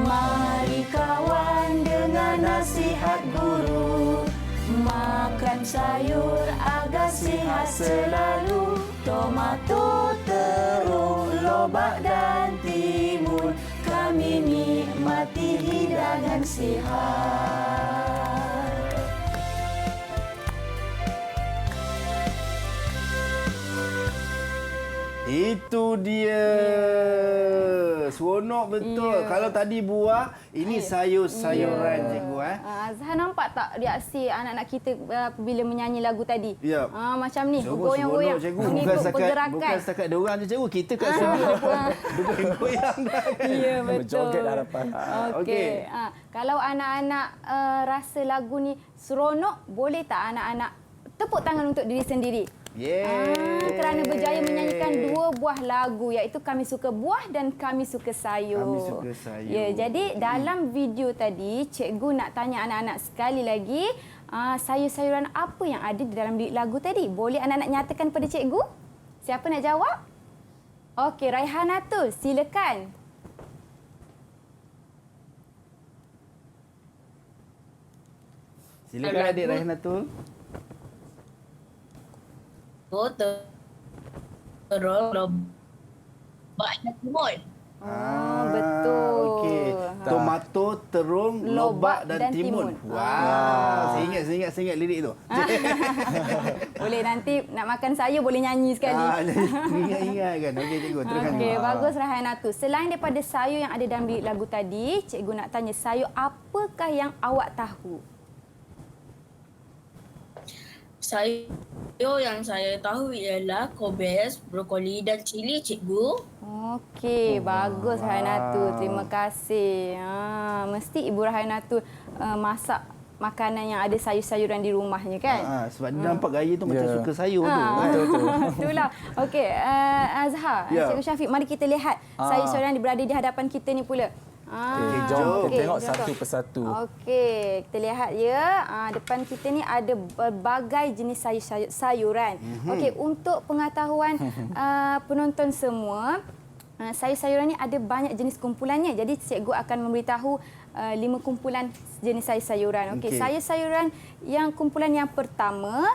[SPEAKER 3] Mari kawan dengar nasihat guru, makan sayur agar sihat selalu. Tomato, terung, lobak dan timun, kami nikmati hidangan sihat.
[SPEAKER 2] Itu dia. Seronok betul. Kalau tadi buah, ini sayur-sayuran cikgu.
[SPEAKER 4] Azhar nampak tak reaksi anak-anak kita bila menyanyi lagu tadi?
[SPEAKER 2] Ya.
[SPEAKER 4] Macam ni,
[SPEAKER 2] Goyang-goyang
[SPEAKER 4] bergoyang-goyang.
[SPEAKER 2] cikgu.
[SPEAKER 4] Mengikut pergerakan.
[SPEAKER 2] Bukan setakat dia orang je cikgu. Kita kat sini goyang dah kan.
[SPEAKER 4] Ya, betul.
[SPEAKER 3] Berjoget dah hadapan.
[SPEAKER 4] Okey. Kalau anak-anak rasa lagu ni seronok, boleh tak anak-anak tepuk tangan untuk diri sendiri? Kerana berjaya menyanyikan 2 buah lagu, iaitu Kami Suka Buah dan Kami Suka Sayur.
[SPEAKER 2] Kami Suka Sayur.
[SPEAKER 4] Ya, jadi dalam video tadi, cikgu nak tanya anak-anak sekali lagi, sayur-sayuran apa yang ada di dalam lagu tadi? Boleh anak-anak nyatakan pada cikgu? Siapa nak jawab? Okey, Raihanatul, silakan.
[SPEAKER 2] Silakan adik Raihanatul.
[SPEAKER 6] Terung, lobak dan timun.
[SPEAKER 4] Betul.
[SPEAKER 2] Okey. Tomato, terung, lobak dan timun. Wow. Saya ingat lirik tu.
[SPEAKER 4] Boleh nanti nak makan sayur boleh nyanyi sekali.
[SPEAKER 2] Ingat kan. Okey cikgu, teruskan.
[SPEAKER 4] Okey, bagus Raihanatul. Selain daripada sayur yang ada dalam lirik lagu tadi, cikgu nak tanya sayur apakah yang awak tahu?
[SPEAKER 6] Sayur yang saya tahu ialah kobis, brokoli dan cili, cikgu.
[SPEAKER 4] Okey, bagus Raihanatul. Terima kasih. Mesti Ibu Raihanatul masak makanan yang ada sayur-sayuran di rumahnya kan?
[SPEAKER 2] Sebab dia nampak gaya tu macam suka sayur tu.
[SPEAKER 3] Betul.
[SPEAKER 4] Itulah. Okey, Azhar, Cikgu Syafiq, mari kita lihat sayur-sayuran yang berada di hadapan kita ni pula.
[SPEAKER 3] Okey, jom kita tengok satu persatu.
[SPEAKER 4] Okey, kita lihat ya. Depan kita ni ada berbagai jenis sayuran. Okey, untuk pengetahuan penonton semua, sayur-sayuran ni ada banyak jenis kumpulannya. Jadi cikgu akan memberitahu 5 kumpulan jenis sayur-sayuran. Okey, sayur-sayuran yang kumpulan yang pertama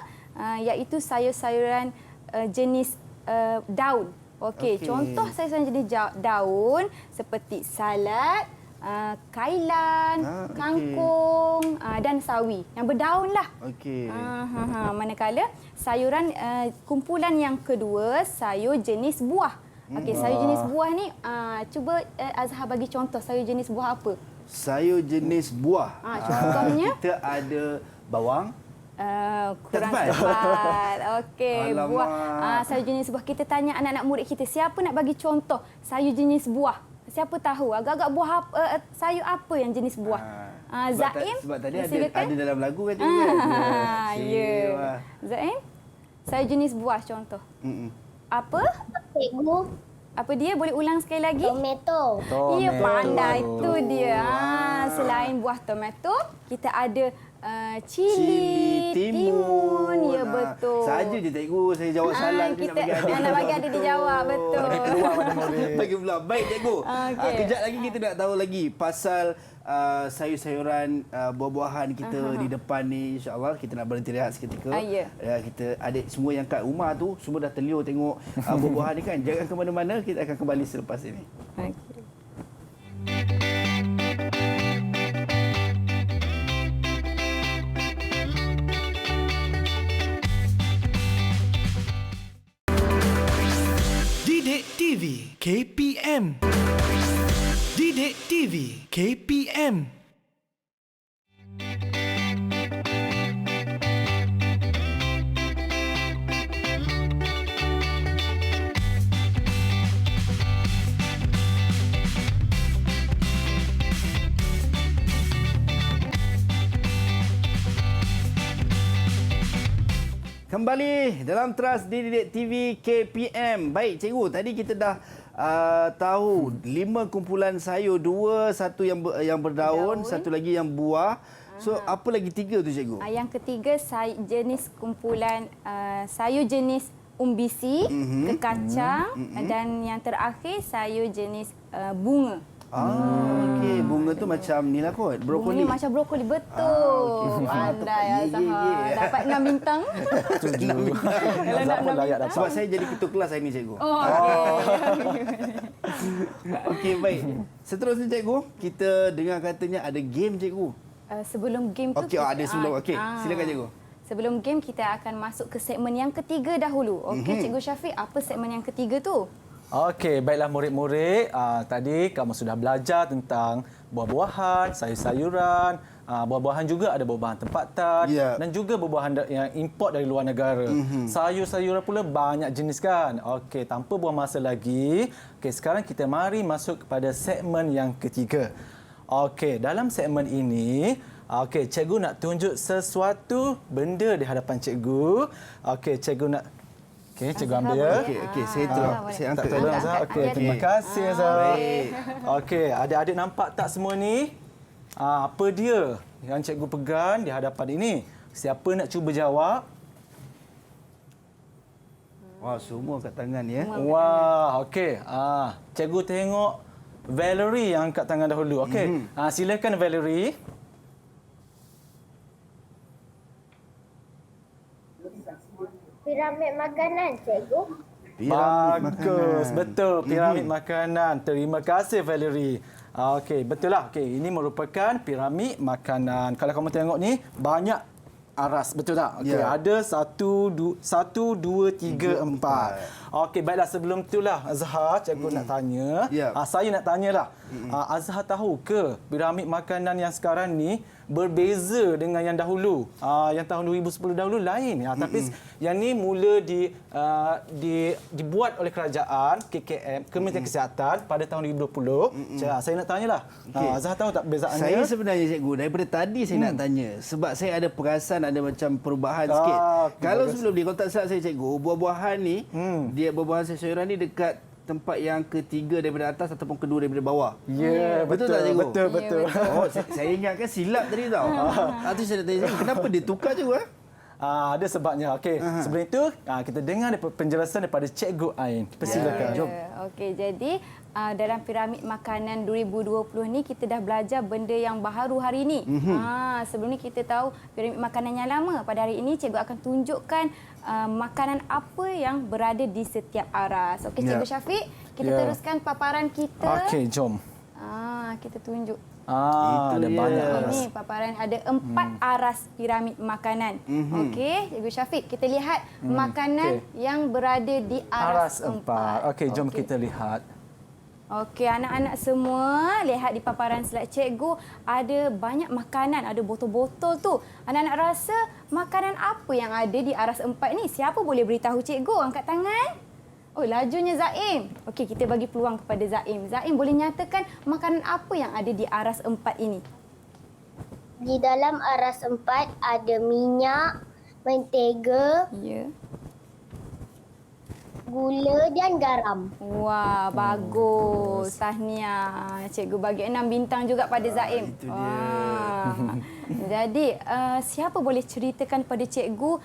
[SPEAKER 4] iaitu sayur-sayuran jenis daun. Okey, contoh sayur-sayuran jenis daun seperti salad, kailan, kangkung dan sawi yang berdaun lah.
[SPEAKER 2] Okey.
[SPEAKER 4] Manakala sayuran kumpulan yang kedua sayur jenis buah. Okey, sayur jenis buah ni cuba Azhar bagi contoh sayur jenis buah apa?
[SPEAKER 2] Sayur jenis buah.
[SPEAKER 4] Contohnya
[SPEAKER 2] kita ada bawang.
[SPEAKER 4] Kurang tepat. Okey, buah. Sayur jenis buah. Kita tanya anak-anak murid kita, siapa nak bagi contoh sayur jenis buah? Siapa tahu? Agak-agak buah sayur apa yang jenis buah? Zaim?
[SPEAKER 2] Sebab tadi ada dalam lagu kan cikgu.
[SPEAKER 4] Ya. Zaim? Sayur jenis buah contoh. Apa?
[SPEAKER 7] Cikgu,
[SPEAKER 4] Apa dia? Boleh ulang sekali lagi?
[SPEAKER 7] tomato.
[SPEAKER 4] Ya, pandai. Itu dia. Selain buah tomato, kita ada cili, timun. Ya, betul.
[SPEAKER 2] Saja je cikgu, saya jawab salah.
[SPEAKER 4] Kita nak bagi adik dijawab. Betul.
[SPEAKER 2] Bagi pula. Baik cikgu.
[SPEAKER 4] Okey.
[SPEAKER 2] Kejap lagi kita nak tahu lagi pasal sayur-sayuran, buah-buahan kita di depan ni. InsyaAllah kita nak berhenti rehat seketika.
[SPEAKER 4] Ya.
[SPEAKER 2] Kita adik semua yang kat rumah tu semua dah terliur tengok buah-buahan ni kan. Jangan ke mana-mana, kita akan kembali selepas ini.
[SPEAKER 4] Okey.
[SPEAKER 1] KPM. Didik TV KPM.
[SPEAKER 2] Kembali dalam Trust Didik TV KPM. Baik, cikgu, tadi kita dah tahu 5 kumpulan sayur, 2, satu yang berdaun, satu lagi yang buah. So, apa lagi 3 tu, cikgu?
[SPEAKER 4] Yang ketiga jenis kumpulan sayur jenis umbisi, kekacang dan yang terakhir sayur jenis bunga.
[SPEAKER 2] Okey, bunga tu macam ni lah kot, brokoli.
[SPEAKER 4] Bunga macam brokoli, betul. Pandai Azhar. Dapat 6 bintang.
[SPEAKER 2] 6 bintang.
[SPEAKER 4] Kalau nak 6 bintang.
[SPEAKER 2] Sebab saya jadi ketua kelas hari ni, cikgu. Okey, baik. Seterusnya, cikgu, kita dengar katanya ada game, cikgu.
[SPEAKER 4] Sebelum game tu...
[SPEAKER 2] Okey, ada sebelum. Okey, silakan, cikgu.
[SPEAKER 4] Sebelum game, kita akan masuk ke segmen yang ketiga dahulu. Okey, Cikgu Syafiq, apa segmen yang ketiga tu?
[SPEAKER 3] Okey, baiklah murid-murid. Tadi kamu sudah belajar tentang buah-buahan, sayur-sayuran. Buah-buahan juga ada buah-buahan tempatan dan juga buah-buahan yang import dari luar negara. Sayur-sayuran pula banyak jenis kan. Okey, tanpa buang masa lagi. Okey, sekarang kita mari masuk kepada segmen yang ketiga. Okey, dalam segmen ini, okey, cikgu nak tunjuk sesuatu benda di hadapan cikgu. Okey, cikgu nak okey, cikgu ambil ya.
[SPEAKER 2] Okey, saya angkat
[SPEAKER 3] tolong Azhar. Okey, terima kasih Azhar. Okey, adik-adik nampak tak semua ni? Apa dia yang cikgu pegang di hadapan ini? Siapa nak cuba jawab?
[SPEAKER 2] Wah, semua kat tangan ya.
[SPEAKER 3] Wah, okey. Cikgu tengok Valerie yang angkat tangan dahulu. Okey. Silakan Valerie.
[SPEAKER 7] Piramid makanan, cikgu.
[SPEAKER 3] Bagus, betul. Piramid makanan. Terima kasih Valerie. Okey, betul lah. Okey, ini merupakan piramid makanan. Kalau kamu tengok ni, banyak aras, betul tak? Okey, ada 1, 2, 3, 4. Okey, baiklah, sebelum itulah Azhar, cikgu nak tanya. Saya nak tanyalah. Azhar tahu ke piramid makanan yang sekarang ni berbeza dengan yang dahulu? Yang tahun 2010 dahulu lain. Tapi yang ni mula dibuat oleh kerajaan KKM, Kementerian Kesihatan pada tahun 2020. Saya nak tanyalah. Azhar tahu tak perbezaannya?
[SPEAKER 2] Saya sebenarnya, cikgu, daripada tadi saya nak tanya sebab saya ada perasan ada macam perubahan sikit. Kalau sebelum ni, kalau tak salah saya, cikgu, buah-buahan ni, dia buah-buahan sayuran ni dekat tempat yang ketiga daripada atas ataupun kedua daripada bawah.
[SPEAKER 3] Ya,
[SPEAKER 2] betul tak, cikgu?
[SPEAKER 3] Betul.
[SPEAKER 2] Oh, saya ingatkan silap tadi tau. Itu saya nak tanya, kenapa dia tukar, cikgu?
[SPEAKER 3] Ada sebabnya. Okey, sebelum itu kita dengar penjelasan daripada Cikgu Ain. Persilakan. Jom.
[SPEAKER 4] Okey, jadi dalam piramid makanan 2020 ni kita dah belajar benda yang baharu hari ini. Sebelum ni kita tahu piramid makanan yang lama. Pada hari ini cikgu akan tunjukkan makanan apa yang berada di setiap aras. Okey, Cikgu Syafiq, kita teruskan paparan kita.
[SPEAKER 3] Okey, jom.
[SPEAKER 4] Kita tunjuk.
[SPEAKER 3] Ada banyak aras.
[SPEAKER 4] Ini paparan ada 4 aras piramid makanan. Okey, Cikgu Syafiq, kita lihat makanan yang berada di aras 4.
[SPEAKER 3] Okey, jom kita lihat.
[SPEAKER 4] Okey, anak-anak semua, lihat di paparan slide cikgu, ada banyak makanan, ada botol-botol tu. Anak-anak rasa makanan apa yang ada di aras 4 ni? Siapa boleh beritahu cikgu? Angkat tangan. Oh, lajunya Zaim. Okey, kita bagi peluang kepada Zaim. Zaim boleh nyatakan makanan apa yang ada di aras 4 ini?
[SPEAKER 7] Di dalam aras 4 ada minyak, mentega, gula dan garam.
[SPEAKER 4] Wah, bagus. Tahniah. Cikgu bagi 6 bintang juga pada Zaim.
[SPEAKER 2] Itu dia.
[SPEAKER 4] Jadi, siapa boleh ceritakan pada cikgu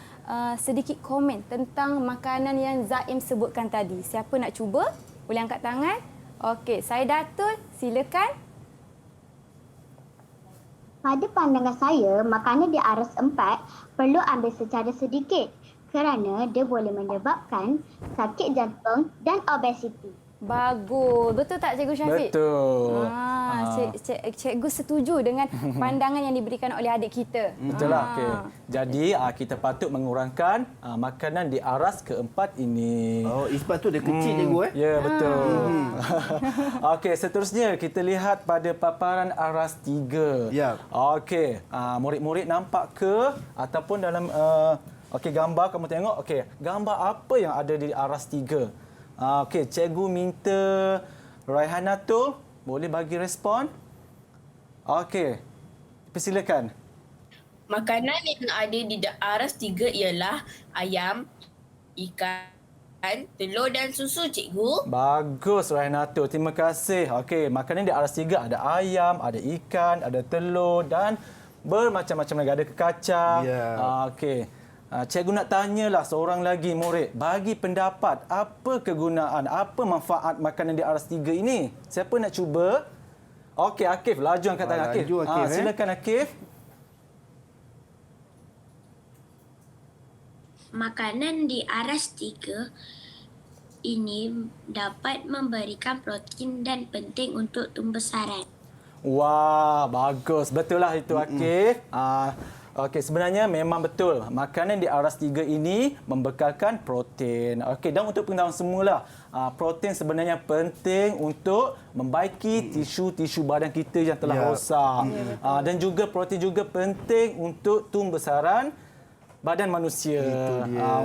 [SPEAKER 4] sedikit komen tentang makanan yang Zaim sebutkan tadi? Siapa nak cuba? Boleh angkat tangan? Okey, saya Datul, silakan.
[SPEAKER 5] Pada pandangan saya, makanan di aras 4 perlu ambil secara sedikit kerana dia boleh menyebabkan sakit jantung dan obesiti.
[SPEAKER 4] Bagus. Betul tak Cikgu Syafiq?
[SPEAKER 3] Betul.
[SPEAKER 4] Cikgu setuju dengan pandangan yang diberikan oleh adik kita.
[SPEAKER 3] Betul lah. Okay. Jadi kita patut mengurangkan makanan di aras keempat ini.
[SPEAKER 2] Oh, isbat tu dia kecil cikgu
[SPEAKER 3] Ya, betul. Okey, seterusnya kita lihat pada paparan aras 3.
[SPEAKER 2] Ya.
[SPEAKER 3] Okey, murid-murid nampak ke ataupun dalam okey gambar kamu tengok. Okey, gambar apa yang ada di aras 3? Okey, cikgu minta Raihanatul boleh bagi respon. Okey, persilakan.
[SPEAKER 6] Makanan yang ada di aras 3 ialah ayam, ikan, telur dan susu, cikgu.
[SPEAKER 3] Bagus, Raihanatul. Terima kasih. Okey, makanan di aras 3 ada ayam, ada ikan, ada telur dan bermacam-macam lagi. Ada kacang. Okey. Cikgu nak tanyalah seorang lagi murid. Bagi pendapat, apa kegunaan, apa manfaat makanan di aras 3 ini? Siapa nak cuba? Okey, Akif. Laju angkat tangan, Akif. Silakan, Akif.
[SPEAKER 8] Makanan di aras 3 ini dapat memberikan protein dan penting untuk pembesaran.
[SPEAKER 3] Wah, bagus. Betul lah itu, Akif. Okey, sebenarnya memang betul. Makanan di aras 3 ini membekalkan protein. Okey, dan untuk pengetahuan semula, protein sebenarnya penting untuk membaiki tisu-tisu badan kita yang telah rosak. Dan juga protein juga penting untuk tumbuh besaran badan manusia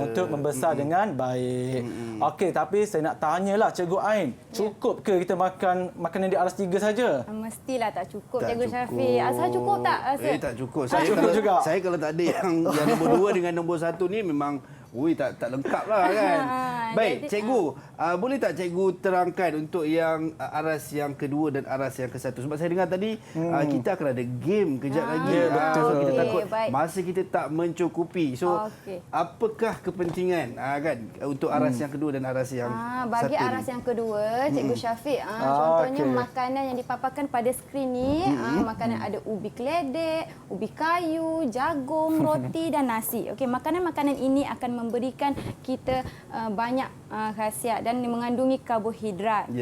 [SPEAKER 3] untuk membesar dengan baik. Okey, tapi saya nak tanyalah Cikgu Ain, cukup ke kita makan makanan di aras 3 saja?
[SPEAKER 4] Mestilah tak cukup, Cikgu Syafiq. Azhar cukup tak?
[SPEAKER 2] Tak cukup. Saya kalau tak ada yang nombor 2 dengan nombor 1 ni memang tak lengkap lah kan. Baik, cikgu, boleh tak cikgu terangkan untuk yang aras yang kedua dan aras yang ke-1? Sebab saya dengar tadi kita akan ada game kejap lagi.
[SPEAKER 3] Betul.
[SPEAKER 2] So kita takut masa kita tak mencukupi. So apakah kepentingan kan untuk aras yang kedua dan aras yang
[SPEAKER 4] bagi
[SPEAKER 2] satu
[SPEAKER 4] aras
[SPEAKER 2] ni?
[SPEAKER 4] yang kedua, Cikgu Syafiq, contohnya makanan yang dipaparkan pada skrin ni, makanan ada ubi keledek, ubi kayu, jagung, roti dan nasi. Okey, makanan-makanan ini akan memberikan kita banyak khasiat dan mengandungi karbohidrat.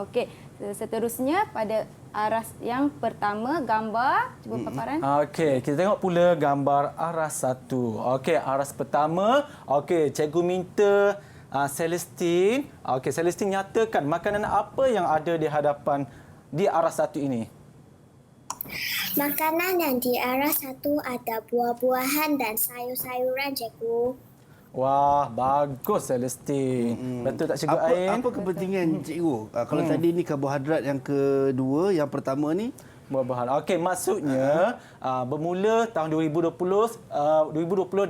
[SPEAKER 4] Okey, seterusnya pada aras yang pertama, gambar, cuba paparan.
[SPEAKER 3] Okey, kita tengok pula gambar aras 1. Okey, aras pertama. Okey, cikgu minta Celestine. Okey, Celestine nyatakan makanan apa yang ada di hadapan di aras 1 ini.
[SPEAKER 7] Makanan yang di aras 1 ada buah-buahan dan sayur-sayuran, cikgu.
[SPEAKER 3] Wah, bagus Celestine. Betul tak Cikgu Ain?
[SPEAKER 2] Apa kepentingan cikgu? Kalau tadi ni karbohidrat yang kedua, yang pertama ni
[SPEAKER 3] buah-buahan. Okey, maksudnya bermula tahun 2020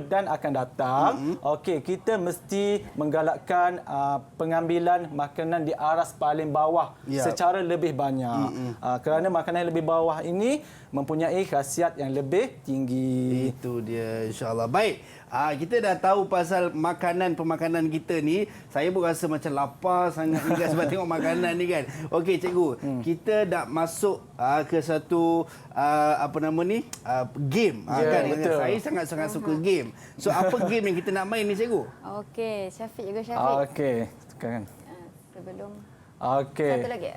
[SPEAKER 3] dan akan datang, okey, kita mesti menggalakkan pengambilan makanan di aras paling bawah secara lebih banyak. Kerana makanan yang lebih bawah ini mempunyai khasiat yang lebih tinggi.
[SPEAKER 2] Itu dia, insya-Allah. Baik. Kita dah tahu pasal pemakanan kita ni. Saya pun rasa macam lapar sangat juga sebab tengok makanan ni kan. Okey cikgu, kita dah masuk ke satu game kan.
[SPEAKER 3] Betul.
[SPEAKER 2] Saya sangat-sangat suka game. So apa game yang kita nak main ni cikgu?
[SPEAKER 4] Okey, Syafiq juga Syafiq.
[SPEAKER 3] Okey, sekarang.
[SPEAKER 4] Sebelum
[SPEAKER 3] Satu
[SPEAKER 4] lagi.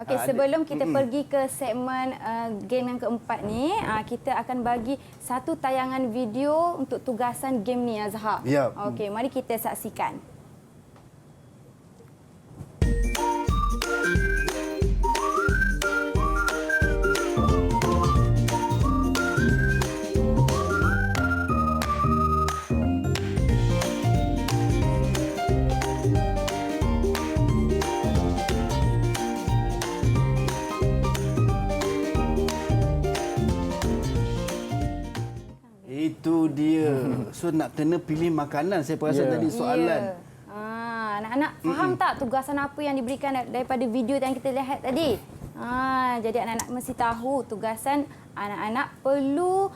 [SPEAKER 4] Okey, sebelum kita pergi ke segmen game yang keempat ni, kita akan bagi satu tayangan video untuk tugasan game ni, Azhar. Okey, mari kita saksikan.
[SPEAKER 2] Itu dia. So nak kena pilih makanan. Saya perasan tadi soalan.
[SPEAKER 4] Anak-anak faham tak tugasan apa yang diberikan daripada video yang kita lihat tadi? Jadi anak-anak mesti tahu tugasan anak-anak perlu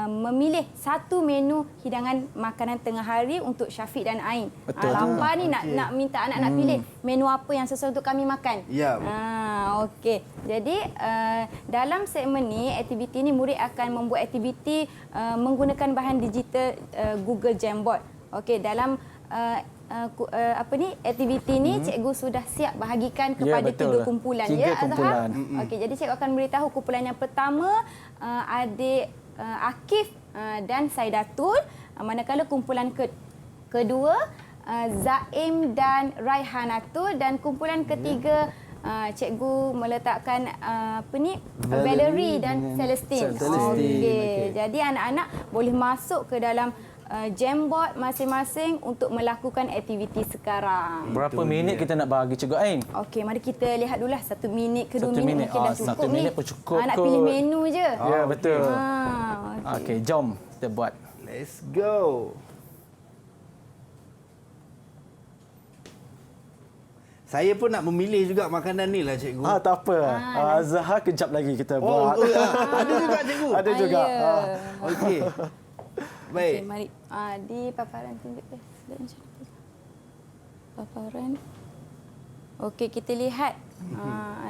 [SPEAKER 4] memilih satu menu hidangan makanan tengah hari untuk Syafiq dan Ain. Lapar ni nak minta anak-anak pilih menu apa yang sesuai untuk kami makan. Okey. Jadi dalam segmen ni, aktiviti ni murid akan membuat aktiviti menggunakan bahan digital Google Jamboard. Okey, dalam aktiviti ni cikgu sudah siap bahagikan kepada
[SPEAKER 3] betul.
[SPEAKER 4] 3 kumpulan
[SPEAKER 3] 3
[SPEAKER 4] ya
[SPEAKER 3] kumpulan.
[SPEAKER 4] Azhar. Okey, jadi cikgu akan beritahu kumpulan yang pertama adik Akif dan Saidatul, manakala kumpulan kedua Zaim dan Raihanatul, dan kumpulan ketiga cikgu meletakkan Valerie dan Celestine. Okey. Jadi anak-anak boleh masuk ke dalam Jamboard masing-masing untuk melakukan aktiviti sekarang.
[SPEAKER 3] Berapa minit kita nak bagi Cikgu Ain?
[SPEAKER 4] Okey, mari kita lihat dulu lah 1 minit ke 2
[SPEAKER 3] 1
[SPEAKER 4] minit mungkin dah cukup
[SPEAKER 3] 1
[SPEAKER 4] ni.
[SPEAKER 3] minit pun cukup
[SPEAKER 4] Nak
[SPEAKER 3] kot.
[SPEAKER 4] pilih menu je.
[SPEAKER 3] Ya, betul.
[SPEAKER 4] Okey.
[SPEAKER 3] Okey, jom kita buat.
[SPEAKER 2] Let's go. Saya pun nak memilih juga makanan ni lah, cikgu.
[SPEAKER 3] Tak apa. Azhar kejap lagi kita buat.
[SPEAKER 2] Ada juga, cikgu?
[SPEAKER 3] Ada juga.
[SPEAKER 4] Ya.
[SPEAKER 2] Okey. Baik.
[SPEAKER 4] Okey, mari. Di paparan tunjuk. Paparan. Okey, kita lihat.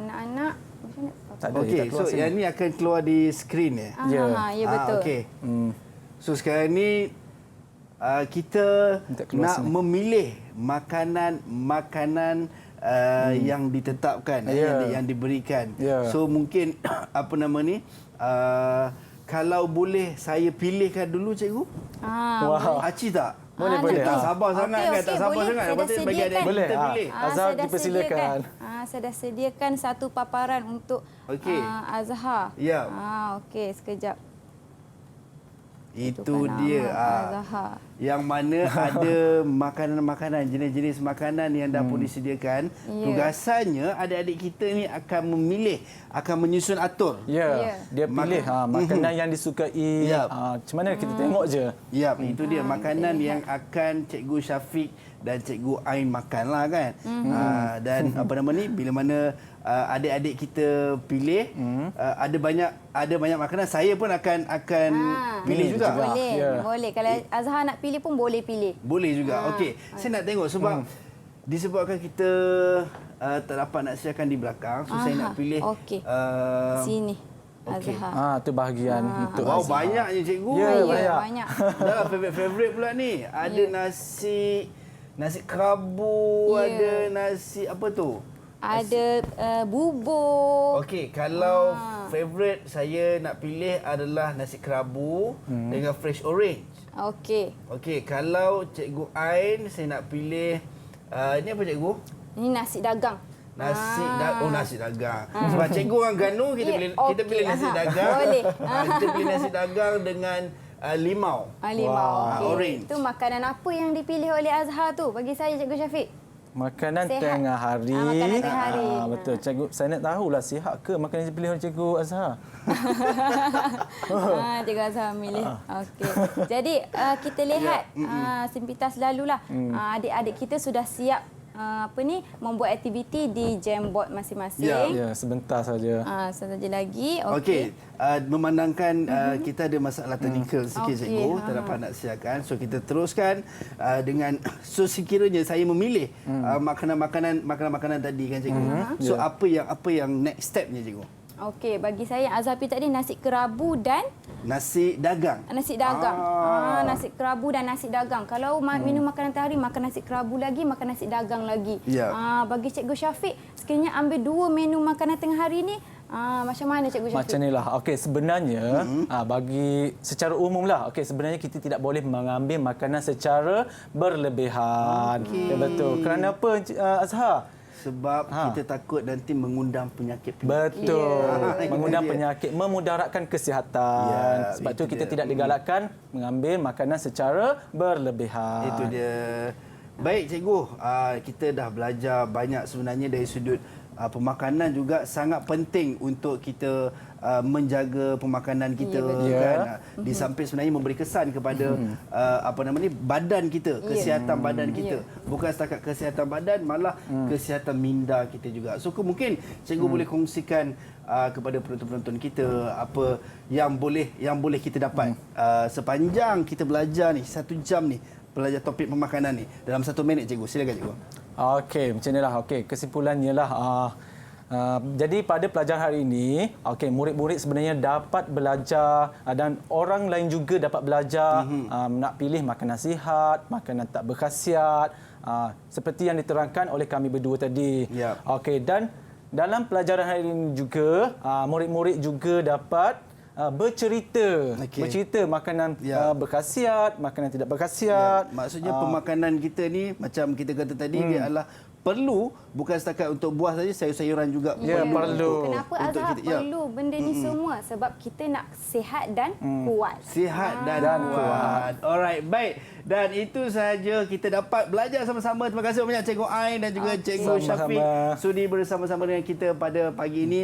[SPEAKER 4] Anak-anak. Macam mana?
[SPEAKER 3] Tak ada.
[SPEAKER 2] Okey, so yang ni akan keluar di skrin ya?
[SPEAKER 4] Ya, betul.
[SPEAKER 2] Okey. So sekarang ni kita nak memilih makanan-makanan yang ditetapkan, yang diberikan. So mungkin apa nama ni, kalau boleh saya pilihkan dulu, cikgu. Aci tak?
[SPEAKER 3] Boleh.
[SPEAKER 2] Tak sabar sangat kan? Tak sabar
[SPEAKER 4] boleh.
[SPEAKER 2] sangat. Lepas tu bagi adik
[SPEAKER 3] Boleh.
[SPEAKER 2] kita pilih.
[SPEAKER 3] Azhar dipersilakan.
[SPEAKER 4] Saya dah sediakan satu paparan untuk Azhar.
[SPEAKER 2] Ya.
[SPEAKER 4] Okey, sekejap.
[SPEAKER 2] Itu dia. Yang mana ada makanan-makanan, jenis-jenis makanan yang dah pun disediakan. Tugasannya adik-adik kita ni akan memilih, akan menyusun atur.
[SPEAKER 3] Dia pilih makanan yang disukai. Macam mana kita tengok je.
[SPEAKER 2] Itu dia makanan yang akan Cikgu Syafiq dan Cikgu Ain makanlah kan. Dan apa nama ni, bila mana adik-adik kita pilih, ada banyak makanan, saya pun akan pilih juga.
[SPEAKER 4] Boleh. Kalau Azhar nak pilih pun boleh pilih.
[SPEAKER 2] Boleh juga. Okey. Saya nak tengok sebab disebabkan kita tak dapat nak siapkan di belakang, so saya nak pilih
[SPEAKER 4] sini. Azhar.
[SPEAKER 3] Tu bahagian untuk
[SPEAKER 2] Azhar. Banyaknya, cikgu.
[SPEAKER 4] Banyak.
[SPEAKER 2] Dah favorite pula ni. Ada nasi kerabu, ada nasi apa tu?
[SPEAKER 4] Ada bubur.
[SPEAKER 2] Okey, kalau favorite saya nak pilih adalah nasi kerabu dengan fresh orange. Okey, kalau Cikgu Ain saya nak pilih ini apa, cikgu?
[SPEAKER 4] Ini nasi dagang.
[SPEAKER 2] Nasi dagang. Sebab cikgu orang Ganu, kita pilih nasi dagang.
[SPEAKER 4] Boleh.
[SPEAKER 2] Kita pilih nasi dagang dengan limau.
[SPEAKER 4] Orange. Itu makanan apa yang dipilih oleh Azhar tu? Bagi saya, Cikgu Syafiq.
[SPEAKER 3] Makanan tengah hari.
[SPEAKER 4] Makanan tengah hari.
[SPEAKER 3] Betul. Cikgu, saya nak tahulah sihat ke makanan yang dipilih oleh Cikgu Azhar.
[SPEAKER 4] Cikgu Azhar milih. Okey. Jadi kita lihat simpitas lalulah. Adik-adik kita sudah siap membuat aktiviti di Jamboard masing-masing.
[SPEAKER 3] Ya, sebentar saja.
[SPEAKER 4] Saja lagi.
[SPEAKER 2] Okey. Memandangkan kita ada masalah teknikal sikit, cikgu, tak dapat nak siapkan. So kita teruskan dengan sekiranya saya memilih makanan-makanan tadi kan, cikgu. So apa yang next stepnya, cikgu?
[SPEAKER 4] Okey, bagi saya Azhar pilih tadi nasi kerabu dan
[SPEAKER 2] nasi dagang.
[SPEAKER 4] Nasi dagang. Nasi kerabu dan nasi dagang. Kalau minum makanan tengah hari, makan nasi kerabu lagi, makan nasi dagang lagi. Bagi Cikgu Syafiq, sekiranya ambil 2 menu makanan tengah hari ni, macam mana, Cikgu Syafiq?
[SPEAKER 3] Macam inilah. Okey, sebenarnya bagi secara umumlah, sebenarnya kita tidak boleh mengambil makanan secara berlebihan. Betul. Kerana apa, Azhar?
[SPEAKER 2] Sebab kita takut nanti mengundang penyakit.
[SPEAKER 3] Betul. Mengundang penyakit, memudaratkan kesihatan. Sebab itu kita tidak digalakkan mengambil makanan secara berlebihan.
[SPEAKER 2] Itu dia. Baik, cikgu. Kita dah belajar banyak sebenarnya dari sudut pemakanan juga sangat penting untuk kita menjaga pemakanan kita kan. Di samping sebenarnya memberi kesan kepada badan kita, kesihatan badan kita. Bukan setakat kesihatan badan, malah kesihatan minda kita juga. So mungkin cikgu boleh kongsikan kepada penonton-penonton kita apa yang boleh kita dapat sepanjang kita belajar ni 1 jam ni, belajar topik pemakanan ni dalam 1 minit, cikgu. Silakan, cikgu.
[SPEAKER 3] Okey, macam inilah. Okey, kesimpulannya lah. Jadi pada pelajaran hari ini, murid-murid sebenarnya dapat belajar dan orang lain juga dapat belajar nak pilih makanan sihat, makanan tak berkhasiat, seperti yang diterangkan oleh kami berdua tadi.
[SPEAKER 2] Yap.
[SPEAKER 3] Okey, dan dalam pelajaran hari ini juga murid-murid juga dapat bercerita. Bercerita makanan berkhasiat, makanan tidak berkhasiat.
[SPEAKER 2] Maksudnya pemakanan kita ni macam kita kata tadi dia adalah perlu, bukan setakat untuk buah saja, sayur-sayuran juga
[SPEAKER 3] perlu.
[SPEAKER 4] Kenapa Azhar perlu benda ni semua? Sebab kita nak sihat dan kuat.
[SPEAKER 2] Sihat dan kuat. Alright, baik. Dan itu sahaja kita dapat belajar sama-sama. Terima kasih banyak Cikgu Ain dan juga Cikgu Syafiq sudi bersama-sama dengan kita pada pagi ini.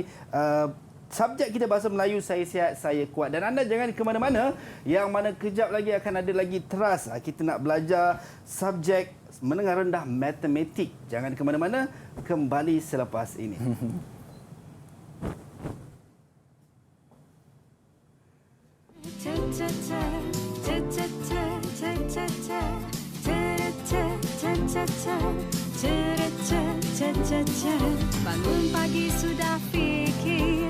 [SPEAKER 2] Subjek kita bahasa Melayu, saya sihat, saya kuat. Dan anda jangan ke mana-mana, yang mana kejap lagi akan ada lagi teras. Kita nak belajar subjek menengah rendah matematik. Jangan ke mana-mana, kembali selepas ini.
[SPEAKER 11] Bangun pagi sudah fikir